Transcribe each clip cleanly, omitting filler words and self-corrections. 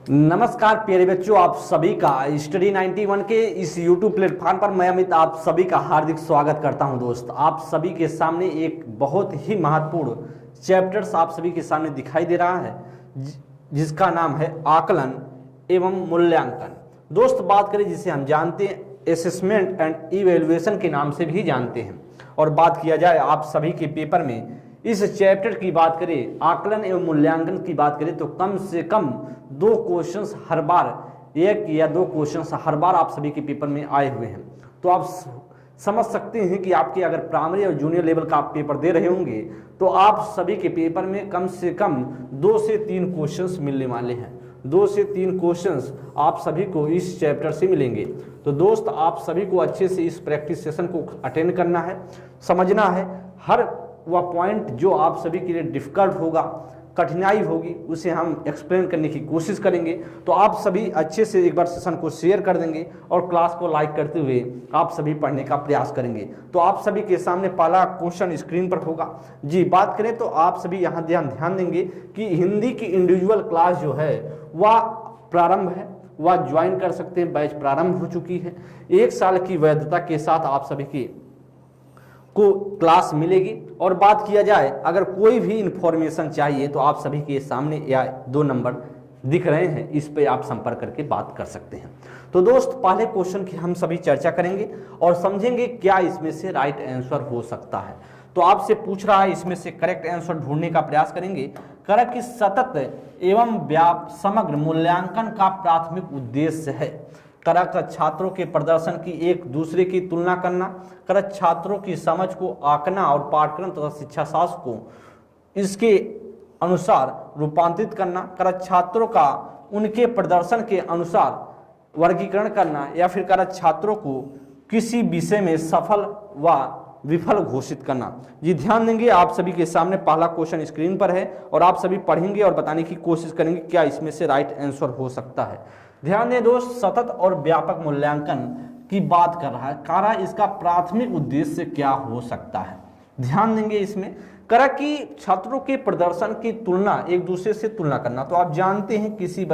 नमस्कार प्यारे बच्चों, आप सभी का स्टडी 91 के इस YouTube प्लेटफॉर्म पर मैं अमित आप सभी का हार्दिक स्वागत करता हूं। दोस्त, आप सभी के सामने एक बहुत ही महत्वपूर्ण चैप्टर्स आप सभी के सामने दिखाई दे रहा है जिसका नाम है आकलन एवं मूल्यांकन। दोस्त, बात करें जिसे हम जानते हैं असेसमेंट एंड इवेल्युएशन के नाम से भी जानते हैं, और बात किया जाए आप सभी के पेपर में इस चैप्टर की बात करें, आकलन एवं मूल्यांकन की बात करें, तो कम से कम 2 क्वेश्चंस हर बार, 1 या 2 क्वेश्चंस हर बार आप सभी के पेपर में आए हुए हैं। तो आप समझ सकते हैं कि आपके अगर प्राइमरी और जूनियर लेवल का आप पेपर दे रहे होंगे तो आप सभी के पेपर में कम से कम 2 से 3 क्वेश्चंस मिलने वाले हैं। 2 से 3 क्वेश्चंस आप सभी को इस चैप्टर से मिलेंगे। तो दोस्त, आप सभी को अच्छे से इस प्रैक्टिस सेशन को अटेंड करना है, समझना है। हर वह पॉइंट जो आप सभी के लिए डिफिकल्ट होगा, कठिनाई होगी, उसे हम एक्सप्लेन करने की कोशिश करेंगे। तो आप सभी अच्छे से एक बार सेशन को शेयर कर देंगे और क्लास को लाइक करते हुए आप सभी पढ़ने का प्रयास करेंगे। तो आप सभी के सामने पहला क्वेश्चन स्क्रीन पर होगा। जी, बात करें तो आप सभी यहाँ ध्यान देंगे कि हिंदी की इंडिविजुअल क्लास जो है वह प्रारंभ है, वह ज्वाइन कर सकते हैं। बैच प्रारंभ हो चुकी है। 1 साल की वैधता के साथ आप सभी की को क्लास मिलेगी। और बात किया जाए, अगर कोई भी इंफॉर्मेशन चाहिए तो आप सभी के सामने या 2 नंबर दिख रहे हैं, इस पे आप संपर्क करके बात कर सकते हैं। तो दोस्त, पहले क्वेश्चन की हम सभी चर्चा करेंगे और समझेंगे क्या इसमें से राइट आंसर हो सकता है। तो आपसे पूछ रहा है, इसमें से करेक्ट आंसर ढूंढने का प्रयास करेंगे। करेक्ट कि सतत एवं समग्र मूल्यांकन का प्राथमिक उद्देश्य है करक छात्रों के प्रदर्शन की एक दूसरे की तुलना करना, करक छात्रों की समझ को आंकना और पाठ्यक्रम तथा शिक्षा शास्त्र को इसके अनुसार रूपांतरित करना, करक छात्रों का उनके प्रदर्शन के अनुसार वर्गीकरण करना, या फिर करक छात्रों को किसी विषय में सफल व विफल घोषित करना। जी, ध्यान देंगे। आप सभी के सामने पहला क्वेश्चन स्क्रीन पर है और आप सभी पढ़ेंगे और बताने की कोशिश करेंगे क्या इसमें से राइट आंसर हो सकता है। ध्यान दें दोस्त, सतत और व्यापक मूल्यांकन की बात कर रहा है। कारा इसका प्राथमिक उद्देश्य क्या हो सकता है, ध्यान देंगे। इसमें करा कि छात्रों के प्रदर्शन की तुलना, एक दूसरे से तुलना करना। तो आप जानते हैं किसी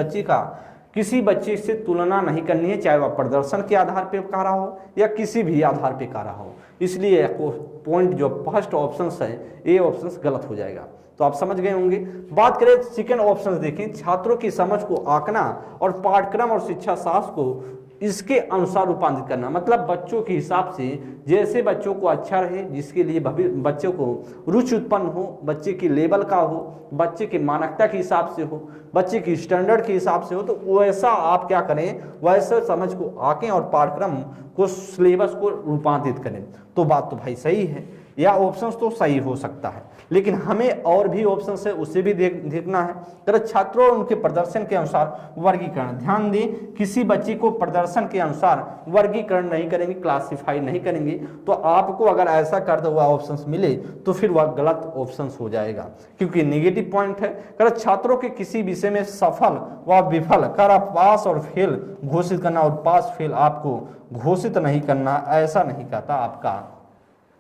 बच्चे से तुलना नहीं करनी है, चाहे वह प्रदर्शन के आधार पर कर रहा हो या किसी भी आधार पर कर रहा हो। इसलिए पॉइंट जो फर्स्ट ऑप्शन है, ए ऑप्शन गलत हो जाएगा। तो आप समझ गए होंगे। बात करें सेकेंड ऑप्शन, देखें, छात्रों की समझ को आंकना और पाठ्यक्रम और शिक्षा शास्त्र को इसके अनुसार रूपांतरित करना। मतलब बच्चों के हिसाब से, जैसे बच्चों को अच्छा रहे, जिसके लिए बच्चों को रुचि उत्पन्न हो, बच्चे की लेवल का हो, बच्चे की मानकता के हिसाब से हो, बच्चे की स्टैंडर्ड के हिसाब से हो, तो वैसा आप क्या करें, वैसे समझ को आंकें और पाठ्यक्रम को, सिलेबस को रूपांतरित करें। तो बात तो भाई सही है, या ऑप्शंस तो सही हो सकता है, लेकिन हमें और भी ऑप्शंस है उसे भी देखना है। तो छात्रों और उनके प्रदर्शन के अनुसार वर्गीकरण। ध्यान दें, किसी बच्चे को प्रदर्शन के अनुसार वर्गीकरण नहीं करेंगे, क्लासिफाई नहीं करेंगे, तो आपको अगर ऐसा करते हुआ ऑप्शंस मिले तो फिर वह गलत ऑप्शंस हो जाएगा, क्योंकि नेगेटिव पॉइंट है। कर छात्रों के किसी विषय में सफल व विफल कर पास और फेल घोषित करना, और पास फेल आपको घोषित नहीं करना, ऐसा नहीं कहता आपका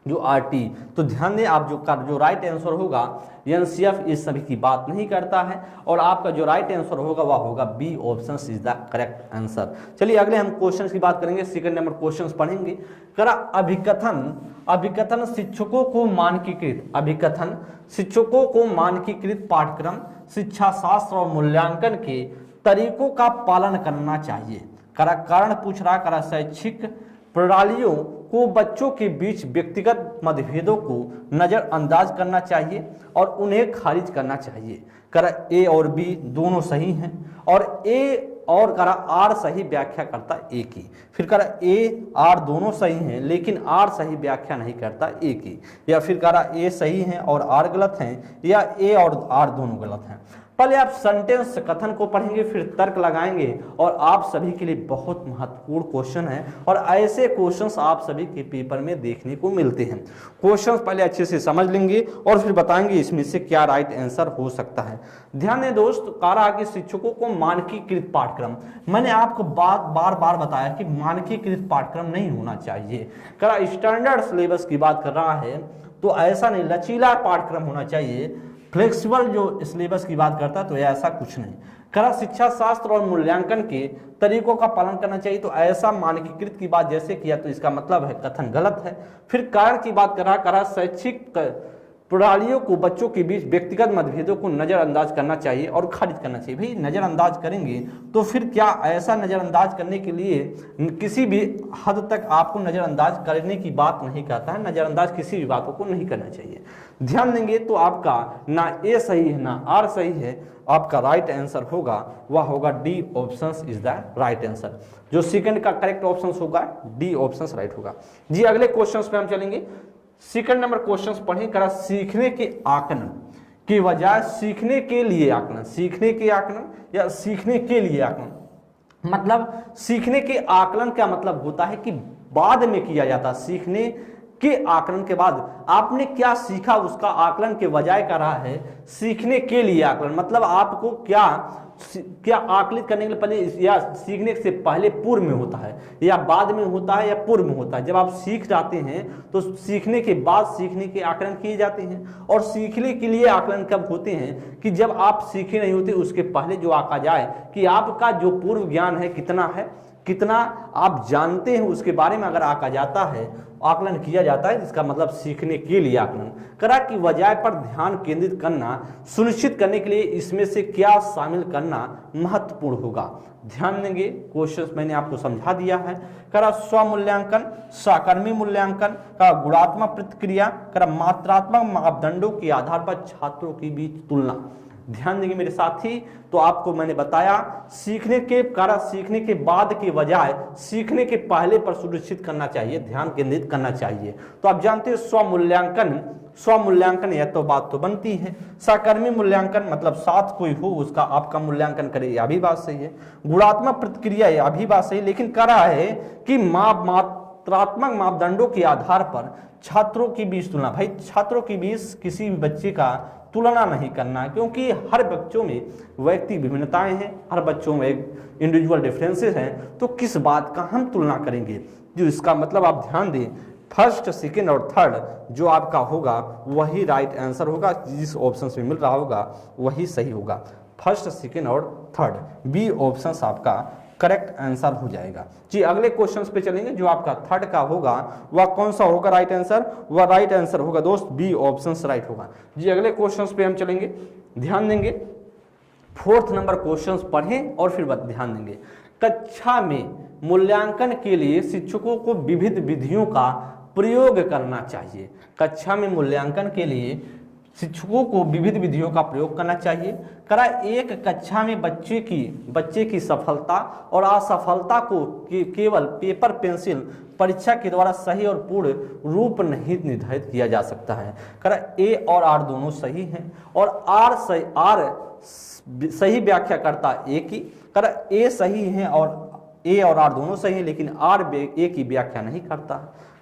जो आरटी। तो ध्यान दें, आप जो राइट आंसर होगा, एनसीएफ इस सभी की बात नहीं करता है, और आपका जो राइट आंसर होगा वह होगा B option is the correct answer. चलिए अगले हम क्वेश्चन की बात करेंगे। सेकंड नंबर क्वेश्चन पढ़ेंगे। करा अभिकथन शिक्षकों को मानकीकृत पाठ्यक्रम, शिक्षा शास्त्र और मूल्यांकन के तरीकों का पालन करना चाहिए। करा कारण पूछ रहा, करा शैक्षिक प्रणालियों को बच्चों के बीच व्यक्तिगत मतभेदों को नजरअंदाज करना चाहिए और उन्हें खारिज करना चाहिए। करा ए और बी दोनों सही हैं, और ए और करा आर सही व्याख्या करता ए की। फिर करा ए आर दोनों सही हैं, लेकिन आर सही व्याख्या नहीं करता ए की। या फिर करा ए सही हैं और आर गलत हैं, या ए और आर दोनों गलत हैं। पहले आप सेंटेंस कथन को पढ़ेंगे, फिर तर्क लगाएंगे, और आप सभी के लिए बहुत महत्वपूर्ण क्वेश्चन है, और ऐसे क्वेश्चंस आप सभी के पेपर में देखने को मिलते हैं। क्वेश्चंस पहले अच्छे से समझ लेंगे और फिर बताएंगे इसमें से क्या राइट आंसर हो सकता है। ध्यान दें दोस्त, कहा कि शिक्षकों को मानकीकृत पाठ्यक्रम, मैंने आपको बार बार बताया कि मानकीकृत पाठ्यक्रम नहीं होना चाहिए। कहा स्टैंडर्ड सिलेबस की बात कर रहा है, तो ऐसा नहीं, लचीला पाठ्यक्रम होना चाहिए। फ्लेक्सिबल जो सिलेबस की बात करता है तो ऐसा कुछ नहीं। करा शिक्षा शास्त्र और मूल्यांकन के तरीकों का पालन करना चाहिए, तो ऐसा मानकीकृत की बात जैसे किया तो इसका मतलब है कथन गलत है। फिर कारण की बात करा शैक्षिक प्रणालियों को बच्चों के बीच व्यक्तिगत मतभेदों को नज़रअंदाज करना चाहिए और खारिज करना चाहिए। भाई नज़रअंदाज करेंगे तो फिर क्या ऐसा नज़रअंदाज करने के लिए किसी भी हद तक आपको नज़रअंदाज करने की बात नहीं कहता है, नज़रअंदाज किसी भी बातों को नहीं करना चाहिए। ध्यान देंगे तो आपका ना ए सही है ना आर सही है, आपका राइट आंसर होगा वह होगा D option is the right answer. जो सेकंड का करेक्ट ऑप्शन होगा डी ऑप्शन राइट होगा। जी अगले क्वेश्चन पे हम चलेंगे। सेकंड नंबर क्वेश्चन पढ़ें, करा सीखने के आकलन की बजाय सीखने के लिए आकलन, सीखने के आकलन या सीखने के लिए आकलन। मतलब सीखने के आकलन का मतलब होता है कि बाद में किया जाता, सीखने के आकलन के बाद आपने क्या सीखा उसका आकलन के बजाय कर रहा है सीखने के लिए आकलन। मतलब आपको क्या आकलित करने के लिए पहले या सीखने से पहले पूर्व में होता है या बाद में होता है या पूर्व में होता है। जब आप सीख जाते हैं तो सीखने के बाद सीखने के आकलन किए जाते हैं, और सीखने के लिए आकलन कब होते हैं कि जब आप सीखे नहीं होते उसके पहले जो आका जाए कि आपका जो पूर्व ज्ञान है कितना आप जानते हैं उसके बारे में अगर आका जाता है आकलन किया जाता है, जिसका मतलब सीखने के लिए आकलन। करा की वजह पर ध्यान केंद्रित करना सुनिश्चित करने के लिए इसमें से क्या शामिल करना महत्वपूर्ण होगा। ध्यान देंगे क्वेश्चन मैंने आपको समझा दिया है। करा स्वमूल्यांकन, सहकर्मी मूल्यांकन, करा गुणात्मक प्रतिक्रिया, करा मात्रात्मक मापदंडों के आधार पर छात्रों के बीच तुलना। ध्यान देंगे मेरे साथी, तो आपको मैंने बताया सीखने के बाद के बजाय सीखने के पहले पर सुनिश्चित करना चाहिए, ध्यान केंद्रित करना चाहिए। तो आप जानते हैं स्वमूल्यांकन यह तो बात तो बनती है। सहकर्मी मूल्यांकन मतलब साथ कोई हो उसका आपका मूल्यांकन करे, यह भी बात सही है। गुणात्मक प्रतिक्रिया यह भी बात सही, लेकिन कह रहा है कि मात्रात्मक मापदंडों के आधार पर छात्रों के बीच तुलना। भाई छात्रों के बीच किसी भी बच्चे का तुलना नहीं करना है, क्योंकि हर बच्चों में व्यक्तिगत विभिन्नताएं हैं, हर बच्चों में इंडिविजुअल डिफरेंसेस हैं, तो किस बात का हम तुलना करेंगे। जो इसका मतलब आप ध्यान दें फर्स्ट सेकंड और थर्ड जो आपका होगा वही राइट आंसर होगा, जिस ऑप्शन में मिल रहा होगा वही सही होगा। फर्स्ट सेकंड और थर्ड बी ऑप्शन आपका करेक्ट आंसर हो जाएगा। जी अगले क्वेश्चन पे चलेंगे। जो आपका थर्ड का होगा वह कौन सा होगा राइट आंसर, वह राइट आंसर होगा दोस्त बी ऑप्शन राइट होगा। जी अगले क्वेश्चन पे हम चलेंगे, ध्यान देंगे। फोर्थ नंबर क्वेश्चन पढ़ें और फिर ध्यान देंगे। कक्षा में मूल्यांकन के लिए शिक्षकों को विविध विधियों का प्रयोग करना चाहिए। कक्षा में मूल्यांकन के लिए शिक्षकों को विविध विधियों का प्रयोग करना चाहिए। करा एक कक्षा में बच्चे की सफलता और असफलता को केवल पेपर पेंसिल परीक्षा के द्वारा सही और पूर्ण रूप नहीं निर्धारित किया जा सकता है। करा ए और आर दोनों सही हैं और आर सही व्याख्या करता ए की। करा ए सही है और ए और आर दोनों सही है, लेकिन आर ए की व्याख्या नहीं करता।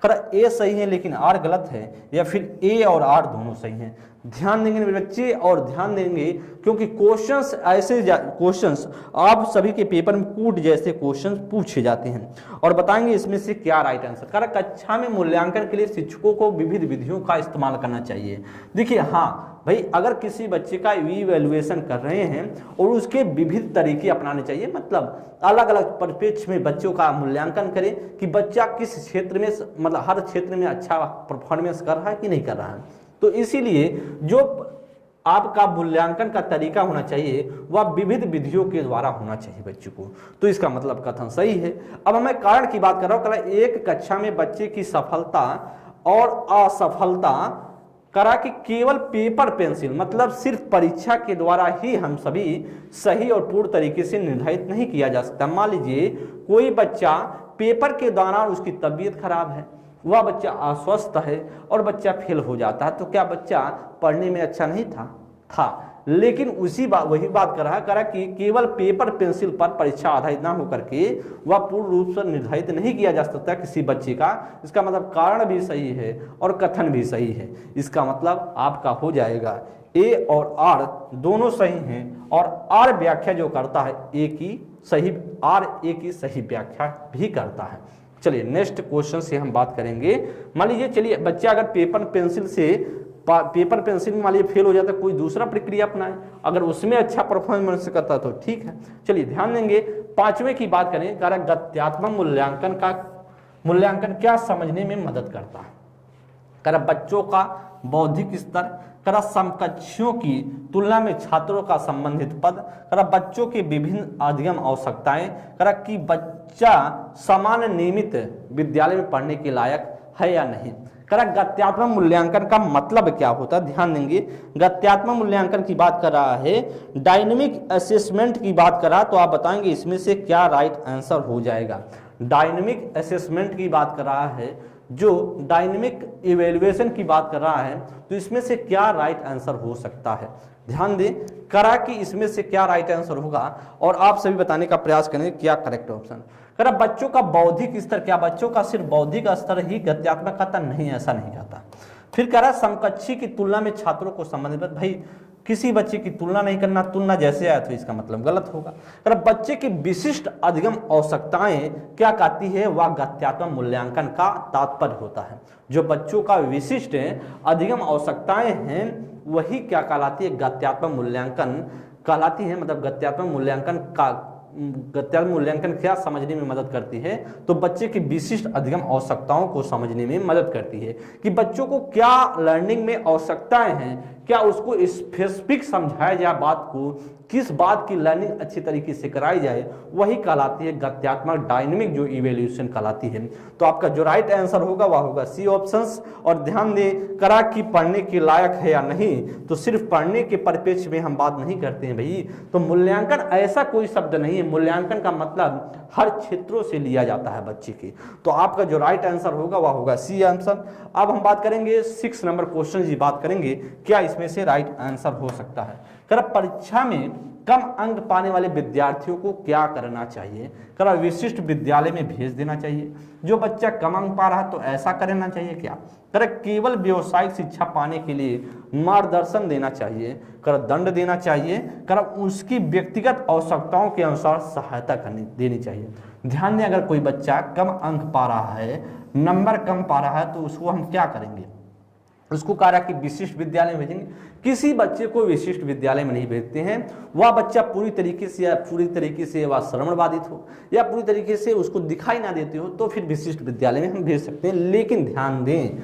करा ए सही है लेकिन आर गलत है, या फिर ए और आर दोनों सही हैं। ध्यान देंगे मेरे बच्चे और ध्यान देंगे, क्योंकि क्वेश्चंस ऐसे क्वेश्चंस आप सभी के पेपर में कूट जैसे क्वेश्चंस पूछे जाते हैं और बताएंगे इसमें से क्या राइट आंसर। कारण कक्षा में मूल्यांकन के लिए शिक्षकों को विविध विधियों का इस्तेमाल करना चाहिए। देखिए हाँ भाई, अगर किसी बच्चे का इवैल्यूएशन कर रहे हैं और उसके विविध तरीके अपनाने चाहिए, मतलब अलग अलग परिप्रेक्ष्य में बच्चों का मूल्यांकन करें कि बच्चा किस क्षेत्र में, मतलब हर क्षेत्र में अच्छा परफॉर्मेंस कर रहा है कि नहीं कर रहा है। तो इसीलिए जो आपका मूल्यांकन का तरीका होना चाहिए वह विविध विधियों के द्वारा होना चाहिए बच्चों को। तो इसका मतलब कथन सही है। अब मैं कारण की बात कर रहा हूँ। एक कक्षा में बच्चे की सफलता और असफलता करा कि केवल पेपर पेंसिल, मतलब सिर्फ परीक्षा के द्वारा ही हम सभी सही और पूर्ण तरीके से निर्धारित नहीं किया जा सकता। मान लीजिए कोई बच्चा पेपर के दौरान उसकी तबीयत खराब है, वह बच्चा अस्वस्थ है और बच्चा फेल हो जाता है, तो क्या बच्चा पढ़ने में अच्छा नहीं था। लेकिन वही बात करा कि केवल पेपर पेंसिल पर परीक्षा आधारित ना होकर के वह पूर्ण रूप से निर्धारित नहीं किया जा सकता किसी बच्चे का। इसका मतलब कारण भी सही है और कथन भी सही है। इसका मतलब आपका हो जाएगा ए और आर दोनों सही हैं और आर व्याख्या जो करता है ए की सही व्याख्या भी करता है। चलिए नेक्स्ट क्वेश्चन से हम बात करेंगे। मान लीजिए चलिए बच्चा अगर पेपर पेंसिल से पेपर पेंसिल में मान लीजिए फेल हो जाता है, कोई दूसरा प्रक्रिया अपनाए, अगर उसमें अच्छा परफॉर्मेंस करता तो ठीक है। चलिए ध्यान देंगे। पांचवें की बात करें, कह रहा गत्यात्मक मूल्यांकन क्या समझने में मदद करता है। कह रहा बच्चों का बौद्धिक स्तर, कह रहा समकक्षों की तुलना में छात्रों का संबंधित पद, कह रहा बच्चों की विभिन्न अधिगम आवश्यकताएं, कह रहा कि बच्चा समान नियमित विद्यालय में पढ़ने के लायक है या नहीं। कह रहा गत्यात्मक मूल्यांकन का मतलब क्या होता है, ध्यान देंगे। गत्यात्मक मूल्यांकन की बात कर रहा है, डायनेमिक असेसमेंट की बात कर रहा, तो आप बताएंगे इसमें से क्या राइट आंसर हो जाएगा। डायनेमिक असेसमेंट की बात कर रहा है, जो डायनेमिक इवेल्युएशन की बात कर रहा है, तो इसमें से क्या राइट आंसर हो सकता है। ध्यान दें, करा कि इसमें से क्या राइट आंसर होगा और आप सभी बताने का प्रयास करें क्या करेक्ट ऑप्शन। करा बच्चों का बौद्धिक स्तर, क्या बच्चों का सिर्फ बौद्धिक स्तर ही गत्यात्मक कहता नहीं, ऐसा नहीं कहता। फिर कह रहा समकक्षी की तुलना में छात्रों को संबंधित, भाई किसी बच्चे की तुलना नहीं करना, तुलना जैसे आए तो इसका मतलब गलत होगा। कह रहा बच्चे की विशिष्ट अधिगम आवश्यकताएं क्या कहती है, वह गत्यात्मक मूल्यांकन का तात्पर्य होता है। जो बच्चों का विशिष्ट अधिगम आवश्यकताएं हैं वही क्या कहलाती है, गत्यात्मक मूल्यांकन कहलाती है। मतलब गत्यात्मक मूल्यांकन क्या समझने में मदद करती है, तो बच्चे की विशिष्ट अधिगम आवश्यकताओं को समझने में मदद करती है कि बच्चों को क्या लर्निंग में आवश्यकताएं हैं, क्या उसको स्पेसिफिक समझाया जाए, बात को किस बात की लर्निंग अच्छी तरीके से कराई जाए, वही कहलाती है गत्यात्मक डायनेमिक जो इवैल्यूएशन कहलाती है। तो आपका जो राइट आंसर होगा वह होगा सी ऑप्शंस। और ध्यान दें, करा कि पढ़ने के लायक है या नहीं, तो सिर्फ पढ़ने के परिप्रेक्ष्य में हम बात नहीं करते हैं भाई। तो मूल्यांकन ऐसा कोई शब्द नहीं है, मूल्यांकन का मतलब हर क्षेत्रों से लिया जाता है बच्चे की। तो आपका जो राइट आंसर होगा वह होगा सी आंसर। अब हम बात करेंगे 6 नंबर क्वेश्चन की बात करेंगे, क्या इसमें से राइट आंसर हो सकता है। कर परीक्षा में कम अंक पाने वाले विद्यार्थियों को क्या करना चाहिए, कर विशिष्ट विद्यालय में भेज देना चाहिए। जो बच्चा कम अंक पा रहा है तो ऐसा करना चाहिए क्या, कर केवल व्यावसायिक शिक्षा पाने के लिए मार्गदर्शन देना चाहिए, कर दंड देना चाहिए, कर उसकी व्यक्तिगत आवश्यकताओं के अनुसार सहायता देनी चाहिए। ध्यान दें, अगर कोई बच्चा कम अंक पा रहा है, नंबर कम पा रहा है, तो उसको हम क्या करेंगे, उसको कह रहा कि विशिष्ट विद्यालय में भेजेंगे। किसी बच्चे को विशिष्ट विद्यालय में नहीं भेजते हैं, वह बच्चा पूरी तरीके से वह श्रवण बाधित हो या पूरी तरीके से उसको दिखाई ना देते हो, तो फिर विशिष्ट विद्यालय में हम भेज सकते हैं। लेकिन ध्यान दें,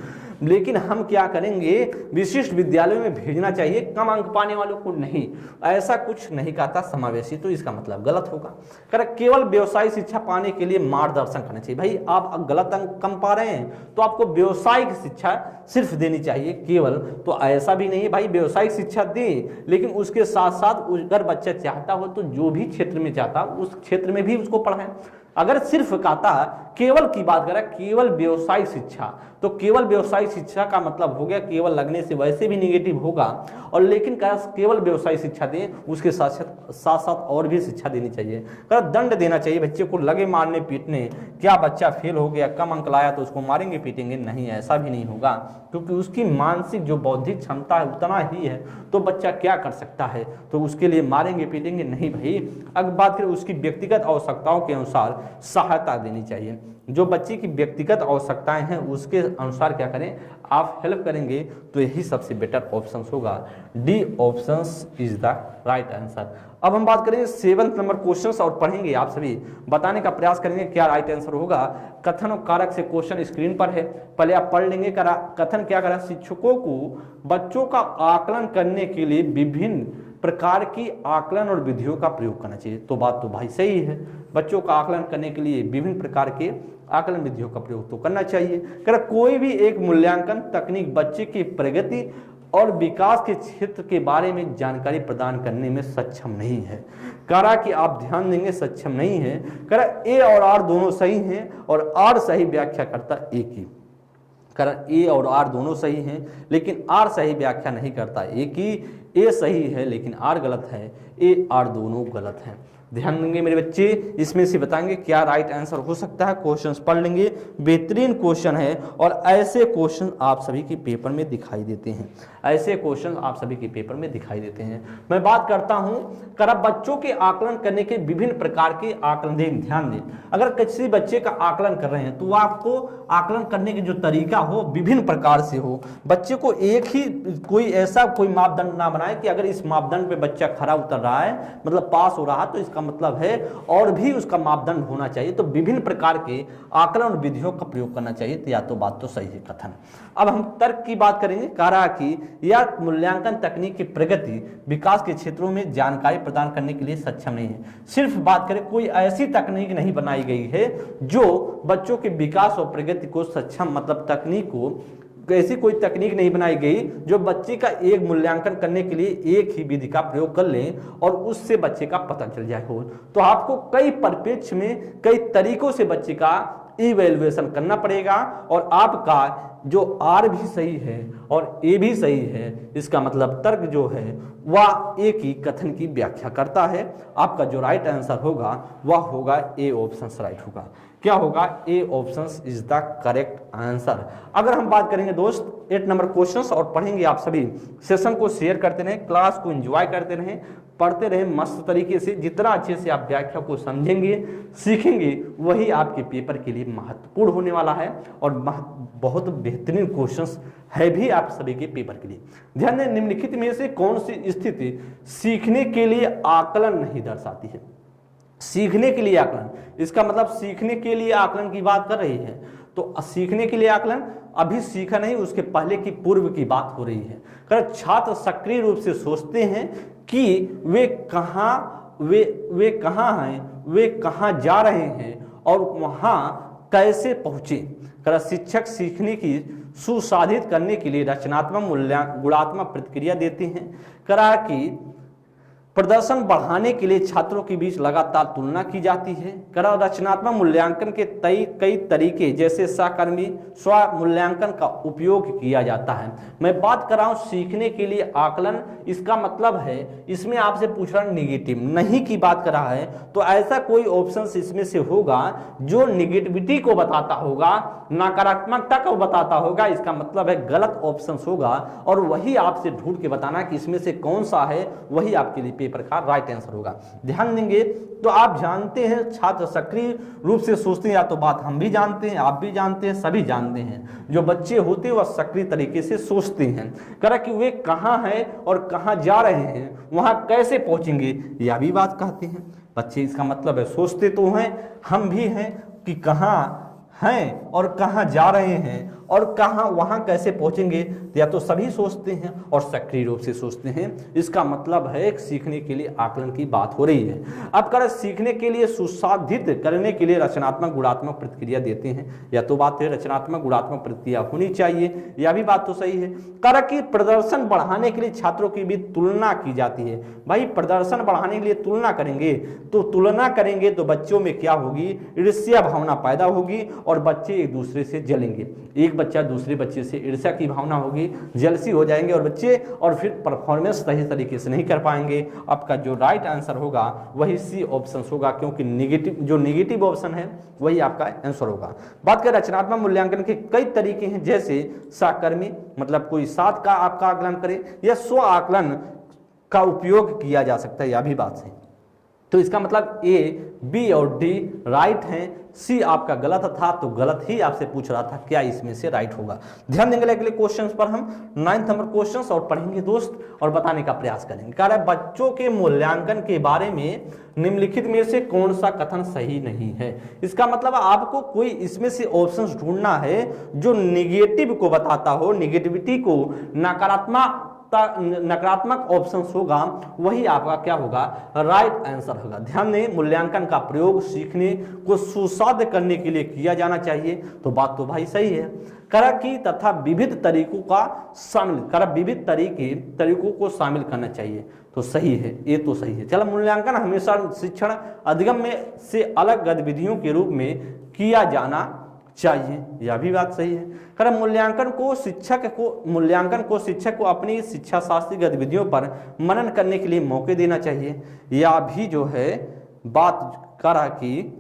लेकिन हम क्या करेंगे, विशिष्ट विद्यालयों में भेजना चाहिए, कम अंक पाने वालों को नहीं, ऐसा कुछ नहीं कहता समावेशी, तो इसका मतलब गलत होगा। कर केवल व्यवसायिक शिक्षा पाने के लिए मार्गदर्शन करना चाहिए। भाई आप गलत अंक कम पा रहे हैं तो आपको व्यवसायिक शिक्षा सिर्फ देनी चाहिए केवल, तो ऐसा भी नहीं है भाई, व्यवसायिक शिक्षा दें, लेकिन उसके साथ साथ अगर बच्चा चाहता हो तो जो भी क्षेत्र में चाहता उस क्षेत्र में भी उसको पढ़ाएं। अगर सिर्फ कहता केवल की बात करें, केवल व्यवसायिक शिक्षा, तो केवल व्यवसायिक शिक्षा का मतलब हो गया केवल लगने से वैसे भी निगेटिव होगा, और लेकिन केवल व्यवसायिक शिक्षा दें, उसके साथ साथ और भी शिक्षा देनी चाहिए। दंड देना चाहिए, बच्चे को लगे मारने पीटने, क्या बच्चा फेल हो गया, कम अंक लाया तो उसको मारेंगे पीटेंगे, नहीं, ऐसा भी नहीं होगा, क्योंकि उसकी मानसिक जो बौद्धिक क्षमता है उतना ही है, तो बच्चा क्या कर सकता है, तो उसके लिए मारेंगे पीटेंगे नहीं भाई। अगर बात करें उसकी व्यक्तिगत आवश्यकताओं के अनुसार सहायता देनी चाहिए। जो बच्चे की व्यक्तिगत आवश्यकताएं हैं उसके अनुसार क्या करें, आप हेल्प करेंगे, तो यही सबसे बेटर ऑप्शन होगा। D option is the right answer. अब हम बात करेंगे 7 नंबर क्वेश्चंस और पढ़ेंगे, आप सभी बताने का प्रयास करेंगे क्या राइट आंसर होगा। कथन और कारक से क्वेश्चन स्क्रीन पर है, पहले आप पढ़ लेंगे। कथन क्या करा, शिक्षकों को बच्चों का आकलन करने के लिए विभिन्न प्रकार की आकलन और विधियों का प्रयोग करना चाहिए। तो बात तो भाई सही है, बच्चों का आकलन करने के लिए विभिन्न प्रकार के आकलन विधियों का प्रयोग तो करना चाहिए। कर कोई भी एक मूल्यांकन तकनीक बच्चे की प्रगति और विकास के क्षेत्र के बारे में जानकारी प्रदान करने में सक्षम नहीं है। करा कि आप ध्यान देंगे, सक्षम नहीं है। करा ए और आर दोनों सही हैं और आर सही व्याख्या करता एक ही। कारण ए और आर दोनों सही हैं, लेकिन आर सही व्याख्या नहीं करता एक ही। ए सही है लेकिन आर गलत है, ए आर दोनों गलत हैं। ध्यान देंगे मेरे बच्चे, इसमें से बताएंगे क्या राइट आंसर हो सकता है। क्वेश्चंस पढ़ लेंगे, बेहतरीन क्वेश्चन है और ऐसे क्वेश्चन आप सभी के पेपर में दिखाई देते हैं, ऐसे क्वेश्चन आप सभी के पेपर में दिखाई देते हैं। मैं बात करता हूं कर बच्चों के आकलन करने के विभिन्न प्रकार के आकलन दें। ध्यान दें, अगर किसी बच्चे का आकलन कर रहे हैं तो आपको आकलन करने के जो तरीका हो विभिन्न प्रकार से हो। बच्चे को एक ही कोई मापदंड ना बनाए कि अगर इस मापदंड पे बच्चा खरा उतर रहा है मतलब पास हो रहा है तो इसका मतलब है और भी उसका मापदंड होना चाहिए। तो विभिन्न प्रकार के आकलन विधियों का प्रयोग करना चाहिए। तो या तो बात तो सही है कथन। अब हम तर्क की बात करेंगे। कह रहा कि यह मूल्यांकन तकनीक की प्रगति विकास के क्षेत्रों में जानकारी प्रदान करने के लिए सक्षम नहीं है। सिर्फ बात करें कोई ऐसी तकनीक नहीं बनाई गई है जो बच्चों के विकास और प्रगति को सक्षम मतलब तकनीक को ऐसी कोई तकनीक नहीं बनाई गई जो बच्चे का एक मूल्यांकन करने के लिए एक ही विधि का प्रयोग कर लें और उससे बच्चे का पता चल जाए हो। तो आपको कई परिप्रेक्ष्य में कई तरीकों से बच्चे का इवैल्यूएशन करना पड़ेगा और आपका जो आर भी सही है और ए भी सही है, इसका मतलब तर्क जो है वह एक ही कथन की व्याख्या करता है। आपका जो राइट आंसर होगा वह होगा ए ऑप्शन राइट होगा। क्या होगा? A option is the correct answer. अगर हम बात करेंगे दोस्त 8 नंबर क्वेश्चंस और पढ़ेंगे, आप सभी सेशन को शेयर करते रहें, क्लास को एंजॉय करते रहें, पढ़ते रहें मस्त तरीके से। जितना अच्छे से आप व्याख्या को समझेंगे सीखेंगे वही आपके पेपर के लिए महत्वपूर्ण होने वाला है और बहुत बेहतरीन क्वेश्चंस है भी आप सभी के पेपर के लिए। ध्यान दें, निम्नलिखित में से कौन सी स्थिति सीखने के लिए आकलन नहीं दर्शाती है? सीखने के लिए आकलन, इसका मतलब सीखने के लिए आकलन की बात कर रही है। तो सीखने के लिए आकलन अभी सीखा नहीं, उसके पहले की पूर्व की बात हो रही है। कर छात्र सक्रिय रूप से सोचते हैं कि वे कहाँ हैं, वे कहाँ जा रहे हैं और वहाँ कैसे पहुँचे। कर शिक्षक सीखने की सुसाधित करने के लिए रचनात्मक गुणात्मक प्रतिक्रिया देते हैं। करा कि प्रदर्शन बढ़ाने के लिए छात्रों के बीच लगातार तुलना की जाती है। करा रचनात्मक मूल्यांकन के कई तरीके जैसे सहकर्मी स्व मूल्यांकन का उपयोग किया जाता है। मैं बात कर रहा हूं सीखने के लिए आकलन, इसका मतलब है इसमें आपसे पूछ रहा निगेटिव नहीं की बात कर रहा है, तो ऐसा कोई ऑप्शन इसमें से होगा जो निगेटिविटी को बताता होगा, नकारात्मकता को बताता होगा। इसका मतलब है गलत ऑप्शन होगा और वही आपसे ढूंढ के बताना कि इसमें से कौन सा है, वही आपके लिए पेपर का राइट आंसर होगा। ध्यान देंगे तो आप जानते हैं छात्र सक्रिय रूप से सोचते हैं, या तो बात हम भी जानते हैं, आप भी जानते हैं, सभी जानते हैं। जो बच्चे होते हैं वह सक्रिय तरीके से सोचते हैं। करा कि वे कहाँ हैं और कहाँ जा रहे हैं, वहां कैसे पहुंचेंगे, यह भी बात कहते हैं बच्चे। इसका मतलब है सोचते तो हैं, हम भी हैं कि कहाँ हैं और कहाँ जा रहे हैं और कहाँ वहां कैसे पहुंचेंगे। या तो सभी सोचते हैं और सक्रिय रूप से सोचते हैं। इसका मतलब है सीखने के लिए आकलन की बात हो रही है। अब कर सीखने के लिए सुसाधित करने के लिए रचनात्मक गुणात्मक प्रतिक्रिया देते हैं। या तो बात है रचनात्मक गुणात्मक प्रतिक्रिया होनी चाहिए, यह भी बात तो सही है। कर कि प्रदर्शन बढ़ाने के लिए छात्रों की भी तुलना की जाती है। भाई प्रदर्शन बढ़ाने के लिए तुलना करेंगे तो बच्चों में क्या होगी, ईर्ष्या भावना पैदा होगी और बच्चे एक दूसरे से जलेंगे। एक बच्चा दूसरे बच्चे से ईर्ष्या की भावना होगी, जेलसी हो जाएंगे और बच्चे और फिर परफॉर्मेंस सही तरीके से नहीं कर पाएंगे। आपका जो राइट आंसर होगा वही सी ऑप्शन होगा, क्योंकि निगेटिव ऑप्शन है वही आपका आंसर होगा। बात करें रचनात्मक मूल्यांकन के कई तरीके हैं, जैसे सहकर्मी मतलब कोई साथ का आपका आकलन करे या स्व आकलन का उपयोग किया जा सकता है, यह भी बात है। तो इसका मतलब ए, बी और डी राइट हैं, सी आपका गलत था, तो गलत ही आपसे पूछ रहा था क्या इसमें से राइट होगा। ध्यान देंगे अगले क्वेश्चंस पर। हम 9 नंबर क्वेश्चंस और पढ़ेंगे दोस्त और बताने का प्रयास करेंगे। कह रहा है बच्चों के मूल्यांकन के बारे में निम्नलिखित में से कौन सा कथन सही नहीं है। इसका मतलब आपको कोई इसमें से ऑप्शंस ढूंढना है जो निगेटिव को बताता हो, निगेटिविटी को, नकारात्मक ऑप्शन होगा, वही आपका क्या होगा, राइट आंसर होगा। ध्यान दें, मूल्यांकन का प्रयोग सीखने को सुसाध्य करने के लिए किया जाना चाहिए, तो बात तो भाई सही है। करा की तथा विविध तरीकों का शामिल, करा विविध तरीकों को शामिल करना चाहिए, तो सही है, ये तो सही है। चलो, मूल्यांकन हमेशा शिक्षण अधिगम में से अलग गतिविधियों के रूप में किया जाना चाहिए, यह भी बात सही है। कर मूल्यांकन को शिक्षक को अपनी शिक्षा शास्त्रीय गतिविधियों पर मनन करने के लिए मौके देना चाहिए, या भी जो है बात करा कि